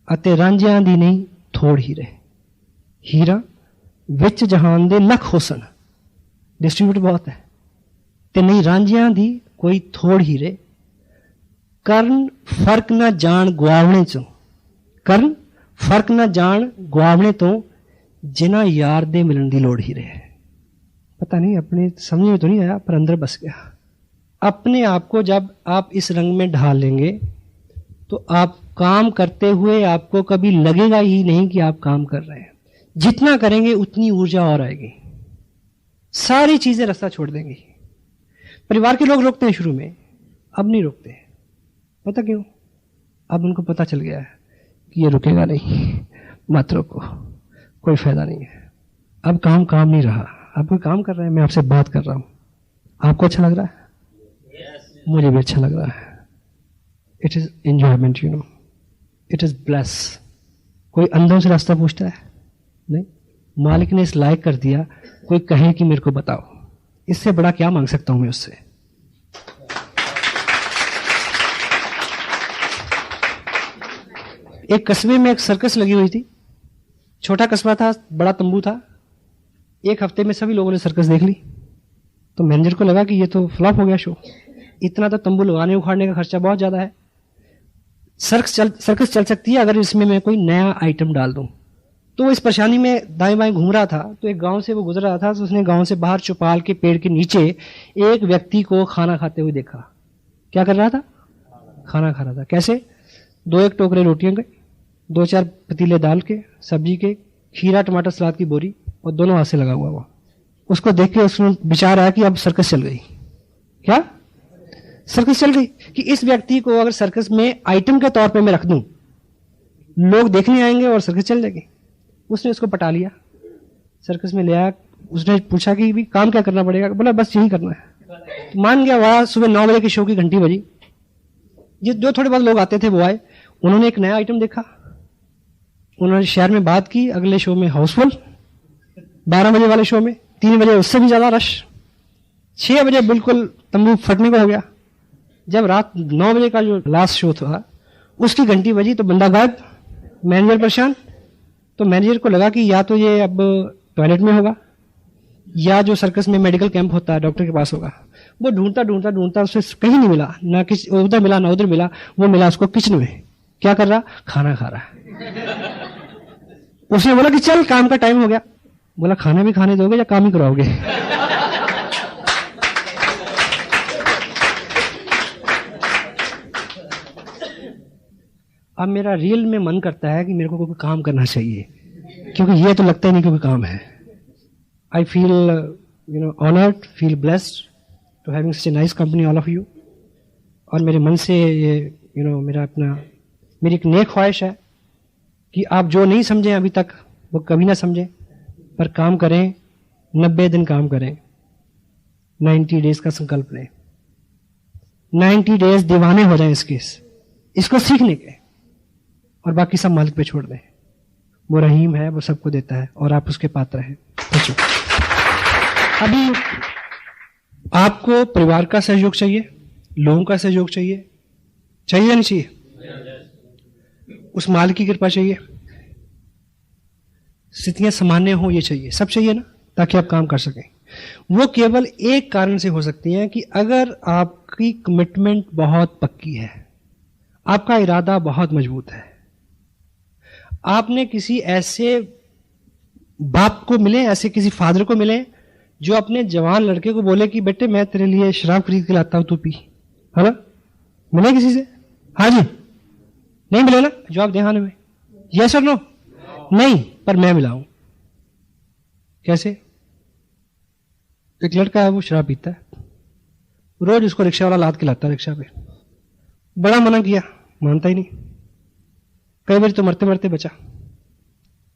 अते रांझियां दी नहीं थोड़ हीरे। हीरा विच जहान दे लख हुसन, डिस्ट्रीब्यूट बहुत है, ते नहीं रांझियां दी कोई थोड़ हीरे। करन फर्क ना जान गुआवणे चों, करन फर्क ना जान गुआवणे तो जिना यार दे मिलन दी लोड़ ही रहे। पता नहीं, अपने समझ में तो नहीं आया पर अंदर बस गया। अपने आप को जब आप इस रंग में ढाल लेंगे तो आप काम करते हुए आपको कभी लगेगा ही नहीं कि आप काम कर रहे हैं। जितना करेंगे उतनी ऊर्जा और आएगी, सारी चीजें रास्ता छोड़ देंगी। परिवार के लोग रोकते हैं शुरू में, अब नहीं रोकते। पता क्यों? अब उनको पता चल गया है कि ये रुकेगा नहीं, मत रोको, कोई फायदा नहीं है। अब काम नहीं रहा, अब कोई काम कर रहे हैं, मैं आपसे बात कर रहा हूं, आपको अच्छा लग रहा है? मुझे भी अच्छा लग रहा है। It is enjoyment, you know, it is bless. कोई अंदर से रास्ता पूछता है? नहीं, मालिक ने इस लायक कर दिया, कोई कहे कि मेरे को बताओ, इससे बड़ा क्या मांग सकता हूं मैं उससे। एक कस्बे में एक सर्कस लगी हुई थी, छोटा कस्बा था, बड़ा तंबू था। एक हफ्ते में सभी लोगों ने सर्कस देख ली, तो मैनेजर को लगा कि ये तो फ्लॉप हो गया शो, इतना तो तंबू लगाने उखाड़ने का खर्चा बहुत ज्यादा है। सर्कस चल सकती है अगर इसमें मैं कोई नया आइटम डाल दूं। तो वो इस परेशानी में दाएं बाएं घूम रहा था, तो एक गांव से वो गुजर रहा था, तो उसने गांव से बाहर चौपाल के पेड़ के नीचे एक व्यक्ति को खाना खाते हुए देखा। क्या कर रहा था? खाना खा रहा था। कैसे? 2-1 टोकरे रोटियों के, 2-4 पतीले दाल के, सब्जी के, खीरा टमाटर सलाद की बोरी, और दोनों हाथ से लगा हुआ वो। उसको देख के उसमें विचार आया कि अब सर्कस चल गई। क्या सर्कस चल गई? कि इस व्यक्ति को अगर सर्कस में आइटम के तौर पे मैं रख दूं, लोग देखने आएंगे और सर्कस चल जाएगी। उसने उसको पटा लिया, सर्कस में ले आया। उसने पूछा कि भी काम क्या करना पड़ेगा? बोला बस यही करना है। तो मान गया। वहां सुबह 9 बजे के शो की घंटी बजी, जो थोड़े बहुत लोग आते थे वो आए, उन्होंने एक नया आइटम देखा, उन्होंने शहर में बात की। अगले शो में हाउसफुल, 12 बजे वाले शो में 3 बजे उससे भी ज्यादा रश, 6 बजे बिल्कुल तंबू फटने को हो गया। जब रात 9 बजे का जो लास्ट शो था उसकी घंटी बजी तो बंदा गायब, मैनेजर परेशान। तो मैनेजर को लगा कि या तो ये अब टॉयलेट में होगा या जो सर्कस में मेडिकल कैंप होता है डॉक्टर के पास होगा। वो ढूंढता उसे कहीं नहीं मिला, ना किसी उधर मिला ना उधर मिला। वो मिला उसको किचन में। क्या कर रहा? खाना खा रहा। उसने बोला कि चल काम का टाइम हो गया, बोला खाना भी खाने दोगे या काम ही कराओगे? अब मेरा रियल में मन करता है कि मेरे को कोई काम करना चाहिए, क्योंकि ये तो लगता ही नहीं कि कोई काम है। I feel honoured, feel blessed to having such a nice company all of you. और मेरे मन से ये मेरी एक नेक ख्वाहिश है कि आप जो नहीं समझें अभी तक वो कभी ना समझें, पर काम करें, 90 दिन काम करें, 90 डेज का संकल्प लें, 90 डेज दीवाने हो जाएं इसको सीखने के, और बाकी सब मालिक पे छोड़ दें। वो रहीम है, वो सबको देता है और आप उसके पात्र हैं। अभी आपको परिवार का सहयोग चाहिए, लोगों का सहयोग चाहिए, चाहिए या नहीं चाहिए? उस मालिक की कृपा चाहिए, स्थितियां सामान्य हो ये चाहिए, सब चाहिए ना, ताकि आप काम कर सकें। वो केवल एक कारण से हो सकती हैं कि अगर आपकी कमिटमेंट बहुत पक्की है, आपका इरादा बहुत मजबूत है, आपने किसी ऐसे बाप को मिले, ऐसे किसी फादर को मिले जो अपने जवान लड़के को बोले कि बेटे मैं तेरे लिए शराब खरीद के लाता हूं, तू पी, है ना? मिले किसी से? हाँ जी, नहीं मिले ना? जवाब दे हाँ में, यस और नो? नहीं, पर मैं मिला हूं। कैसे? एक लड़का है, वो शराब पीता है, रोज उसको रिक्शा वाला लाद के लाता है रिक्शा पे। बड़ा मना किया, मानता ही नहीं। कई बार तो मरते मरते बचा,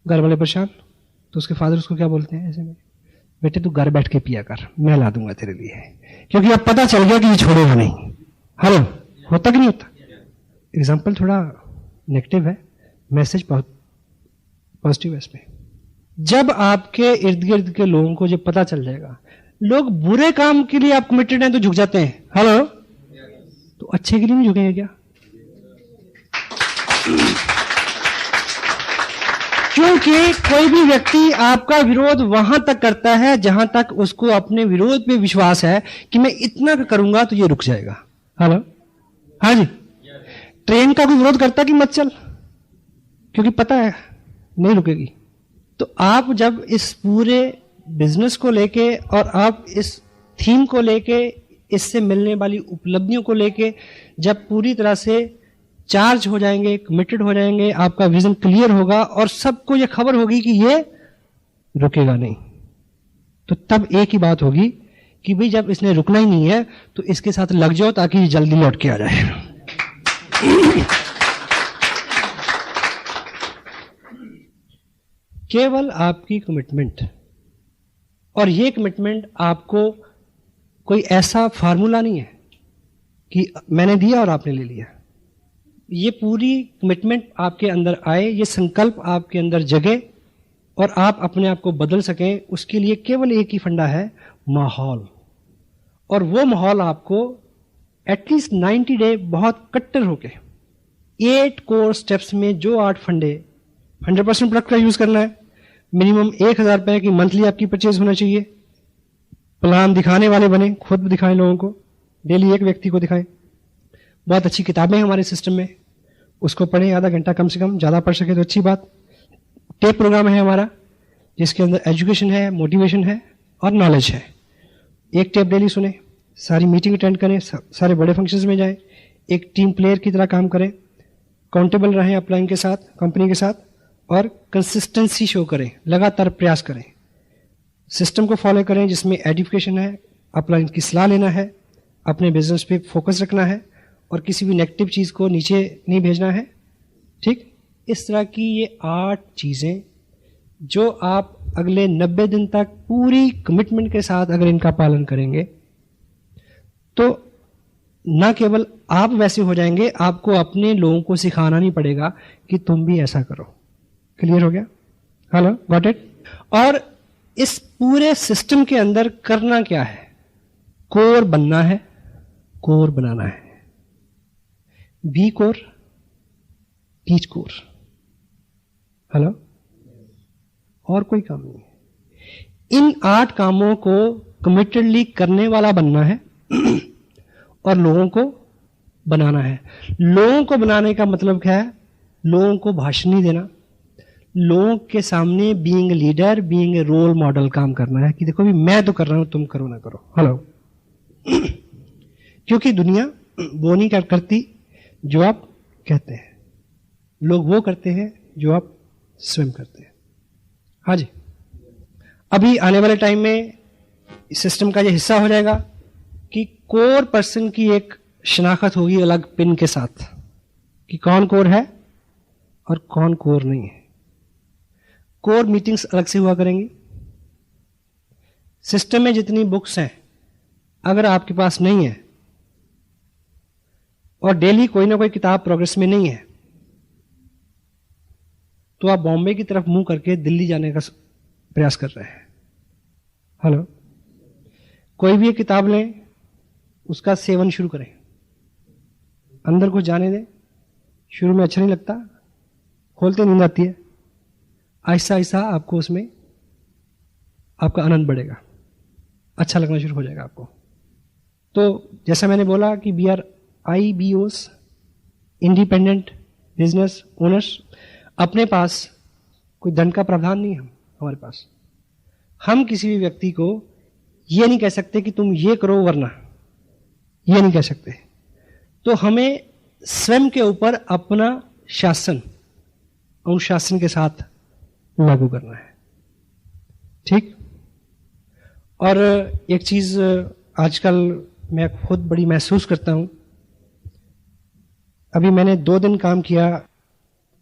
घर वाले परेशान, तो उसके फादर उसको क्या बोलते हैं ऐसे में, बेटे तू घर बैठ के पिया कर, मैं ला दूंगा तेरे लिए, क्योंकि अब पता चल गया कि ये छोड़ेगा नहीं। हेलो, होता कि नहीं होता? एग्जाम्पल थोड़ा नेगेटिव है, मैसेज बहुत पॉजिटिव है इसमें। जब आपके इर्द गिर्द के लोगों को जब पता चल जाएगा, लोग बुरे काम के लिए आप कमिटेड हैं तो झुक जाते हैं, हेलो, तो अच्छे के लिए नहीं झुकेंगे क्या? क्योंकि कोई भी व्यक्ति आपका विरोध वहां तक करता है जहां तक उसको अपने विरोध पे विश्वास है कि मैं इतना करूंगा तो ये रुक जाएगा। हेलो, हाँ जी। ट्रेन का कोई विरोध करता है कि मत चल, क्योंकि पता है नहीं रुकेगी। तो आप जब इस पूरे बिजनेस को लेके और आप इस थीम को लेके, इससे मिलने वाली उपलब्धियों को लेके जब पूरी तरह से चार्ज हो जाएंगे, कमिटेड हो जाएंगे, आपका विजन क्लियर होगा और सबको ये खबर होगी कि ये रुकेगा नहीं, तो तब एक ही बात होगी कि भाई जब इसने रुकना ही नहीं है तो इसके साथ लग जाओ ताकि ये जल्दी लौट के आ जाए। केवल आपकी कमिटमेंट, और ये कमिटमेंट आपको कोई ऐसा फार्मूला नहीं है कि मैंने दिया और आपने ले लिया। ये पूरी कमिटमेंट आपके अंदर आए, ये संकल्प आपके अंदर जगे और आप अपने आप को बदल सकें, उसके लिए केवल एक ही फंडा है, माहौल। और वो माहौल आपको एटलीस्ट 90 डे बहुत कट्टर होके 8 कोर स्टेप्स में जो 8 फंडे, 100% प्रोडक्ट का यूज करना है, मिनिमम 1000 रुपए की मंथली आपकी परचेज होना चाहिए, प्लान दिखाने वाले बने, खुद दिखाएं लोगों को, डेली एक व्यक्ति को दिखाएं। बहुत अच्छी किताबें हैं हमारे सिस्टम में, उसको पढ़ें आधा घंटा कम से कम, ज़्यादा पढ़ सके तो अच्छी बात। टेप प्रोग्राम है हमारा जिसके अंदर एजुकेशन है, मोटिवेशन है और नॉलेज है। एक टेप डेली सुने, सारी मीटिंग अटेंड करें, सारे बड़े फंक्शंस में जाएं, एक टीम प्लेयर की तरह काम करें, काउंटेबल रहें अपलाइन के साथ, कंपनी के साथ, और कंसिस्टेंसी शो करें, लगातार प्रयास करें। सिस्टम को फॉलो करें जिसमें एडिफिकेशन है, अपलाइन की सलाह लेना है, अपने बिजनेस पे फोकस रखना है और किसी भी नेगेटिव चीज़ को नीचे नहीं भेजना है। ठीक, इस तरह की ये 8 चीज़ें जो आप अगले 90 दिन तक पूरी कमिटमेंट के साथ अगर इनका पालन करेंगे तो ना केवल आप वैसे हो जाएंगे, आपको अपने लोगों को सिखाना नहीं पड़ेगा कि तुम भी ऐसा करो। क्लियर हो गया? Hello, got it? और इस पूरे सिस्टम के अंदर करना क्या है? कोर बनना है, कोर बनाना है। Be core, teach core. Hello, और कोई काम नहीं है। इन 8 कामों को कमिटेडली करने वाला बनना है और लोगों को बनाना है। लोगों को बनाने का मतलब क्या है? लोगों को भाषण नहीं देना, लोगों के सामने being leader, being a role model काम करना है कि देखो भी मैं तो कर रहा हूं, तुम करो ना करो। हेलो। क्योंकि दुनिया वो नहीं करती जो आप कहते हैं, लोग वो करते हैं जो आप स्वयं करते हैं। हाँ जी, अभी आने वाले टाइम में इस सिस्टम का ये हिस्सा हो जाएगा कि कोर पर्सन की एक शनाख्त होगी अलग पिन के साथ कि कौन कोर है और कौन कोर नहीं है। कोर मीटिंग्स अलग से हुआ करेंगी। सिस्टम में जितनी बुक्स हैं अगर आपके पास नहीं है और डेली कोई ना कोई किताब प्रोग्रेस में नहीं है तो आप बॉम्बे की तरफ मुंह करके दिल्ली जाने का प्रयास कर रहे हैं। हेलो। कोई भी एक किताब लें, उसका सेवन शुरू करें, अंदर को जाने दें। शुरू में अच्छा नहीं लगता, खोलते नींद आती है, आहिस्ता आहिस्ता आपको उसमें आपका आनंद बढ़ेगा, अच्छा लगना शुरू हो जाएगा आपको। तो जैसा मैंने बोला कि we are IBOs, independent business owners. अपने पास कोई दंड का प्रावधान नहीं है हमारे पास। हम किसी भी व्यक्ति को ये नहीं कह सकते कि तुम ये करो वरना, ये नहीं कह सकते। तो हमें स्वयं के ऊपर अपना शासन अनुशासन के साथ लागू करना है। ठीक। और एक चीज आजकल मैं खुद बड़ी महसूस करता हूं। अभी मैंने 2 दिन काम किया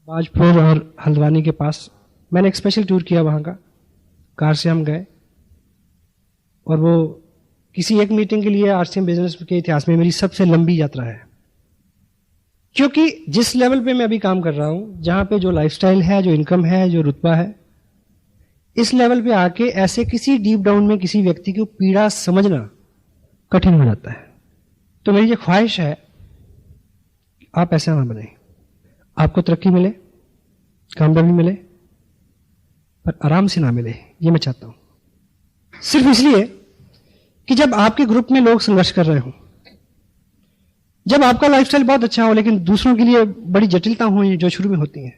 बाजपुर और हल्द्वानी के पास। मैंने एक स्पेशल टूर किया वहां का, कार से हम गए और वो किसी एक मीटिंग के लिए RCM बिजनेस के इतिहास में मेरी सबसे लंबी यात्रा है। क्योंकि जिस लेवल पे मैं अभी काम कर रहा हूं, जहां पे जो लाइफस्टाइल है, जो इनकम है, जो रुतबा है, इस लेवल पे आके ऐसे किसी डीप डाउन में किसी व्यक्ति की पीड़ा समझना कठिन हो जाता है। तो मेरी ये ख्वाहिश है आप ऐसा ना बने। आपको तरक्की मिले, कामयाबी मिले, पर आराम से ना मिले, ये मैं चाहता हूं। सिर्फ इसलिए कि जब आपके ग्रुप में लोग संघर्ष कर रहे हो, जब आपका लाइफस्टाइल बहुत अच्छा हो लेकिन दूसरों के लिए बड़ी जटिलता हो जो शुरू में होती हैं,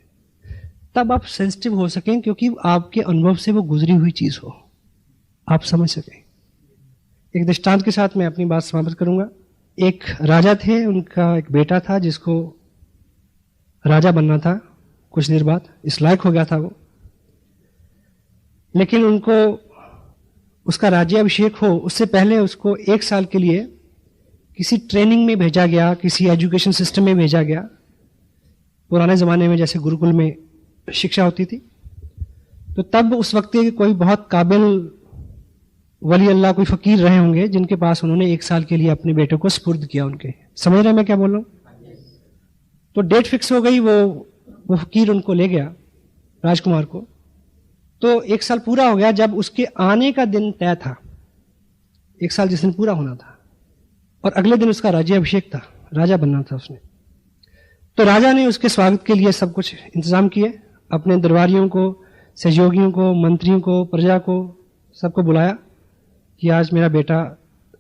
तब आप सेंसिटिव हो सकें क्योंकि आपके अनुभव से वो गुजरी हुई चीज हो, आप समझ सकें। एक दृष्टांत के साथ मैं अपनी बात समाप्त करूंगा। एक राजा थे, उनका एक बेटा था जिसको राजा बनना था। कुछ देर बाद इस लायक हो गया था वो, लेकिन उनको उसका राज्याभिषेक हो उससे पहले उसको 1 साल के लिए किसी ट्रेनिंग में भेजा गया, किसी एजुकेशन सिस्टम में भेजा गया। पुराने ज़माने में जैसे गुरुकुल में शिक्षा होती थी, तो तब उस वक्त के कोई बहुत काबिल वली अल्लाह, कोई फकीर रहे होंगे जिनके पास उन्होंने 1 साल के लिए अपने बेटे को स्पुर्द किया उनके। समझ रहे हैं मैं क्या बोल रहा हूं? तो डेट फिक्स हो गई, वो फकीर उनको ले गया, राजकुमार को। तो 1 साल पूरा हो गया। जब उसके आने का दिन तय था, 1 साल जिस दिन पूरा होना था, और अगले दिन उसका राज्याभिषेक था, राजा बनना था उसने। तो राजा ने उसके स्वागत के लिए सब कुछ इंतजाम किए, अपने दरबारियों को, सहयोगियों को, मंत्रियों को, प्रजा को, सबको बुलाया कि आज मेरा बेटा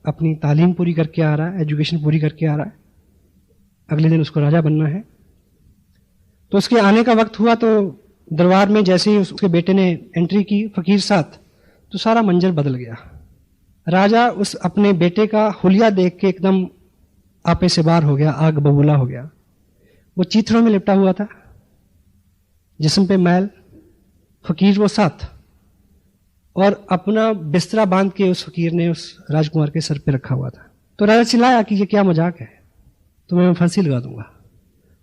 अपनी तालीम पूरी करके आ रहा है, एजुकेशन पूरी करके आ रहा है, अगले दिन उसको राजा बनना है। तो उसके आने का वक्त हुआ तो दरबार में जैसे ही उसके बेटे ने एंट्री की फकीर साथ, तो सारा मंजर बदल गया। राजा उस अपने बेटे का हुलिया देख के एकदम आपे से बाहर हो गया, आग बबूला हो गया। वो चीथड़ों में लिपटा हुआ था, जिस्म पे मैल, फकीर वो साथ, और अपना बिस्तरा बांध के उस फकीर ने उस राजकुमार के सर पे रखा हुआ था। तो राजा चिल्लाया कि ये क्या मजाक है, तुम्हें मैं फांसी लगा दूंगा।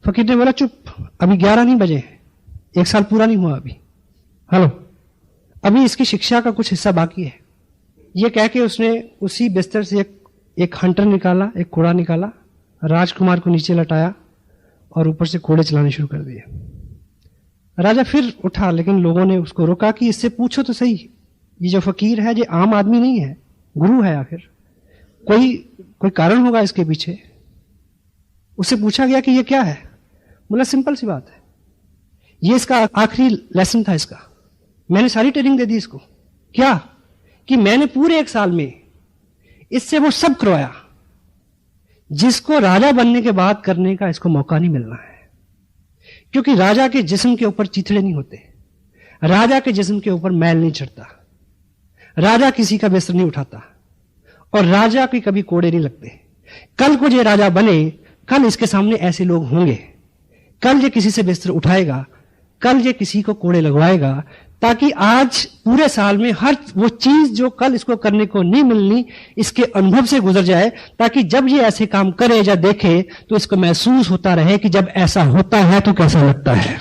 फकीर ने बोला चुप, अभी 11 नहीं बजे, 1 साल पूरा नहीं हुआ अभी। हेलो, अभी इसकी शिक्षा का कुछ हिस्सा बाकी है। ये कह के उसने उसी बिस्तर से एक हंटर निकाला, एक कोड़ा निकाला, राजकुमार को नीचे लटाया और ऊपर से कोड़े चलाने शुरू कर दिए। राजा फिर उठा, लेकिन लोगों ने उसको रोका कि इससे पूछो तो सही, ये जो फकीर है ये आम आदमी नहीं है, गुरु है, आखिर कोई कारण होगा इसके पीछे। उससे पूछा गया कि ये क्या है? बोला सिंपल सी बात है, ये इसका आखिरी लेसन था इसका, मैंने सारी ट्रेनिंग दे दी इसको। क्या? कि मैंने पूरे 1 साल में इससे वो सब करवाया जिसको राजा बनने के बाद करने का इसको मौका नहीं मिलना है। क्योंकि राजा के जिस्म के ऊपर चीथड़े नहीं होते, राजा के जिस्म के ऊपर मैल नहीं चढ़ता, राजा किसी का बिस्तर नहीं उठाता, और राजा के कभी कोड़े नहीं लगते। कल को ये राजा बने, कल इसके सामने ऐसे लोग होंगे, कल ये किसी से बिस्तर उठाएगा, कल ये किसी को कोड़े लगवाएगा, ताकि आज पूरे साल में हर वो चीज जो कल इसको करने को नहीं मिलनी, इसके अनुभव से गुजर जाए, ताकि जब ये ऐसे काम करे या देखे तो इसको महसूस होता रहे कि जब ऐसा होता है तो कैसा लगता है।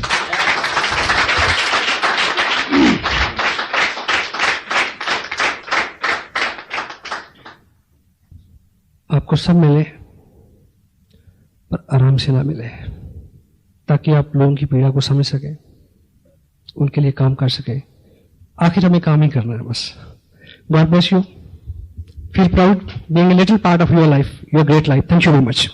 आपको सब मिले पर आराम से ना मिले, ताकि आप लोगों की पीड़ा को समझ सके, उनके लिए काम कर सके। आखिर हमें काम ही करना है बस। God bless you, feel proud being a little part of your life, your great life. Thank you very much.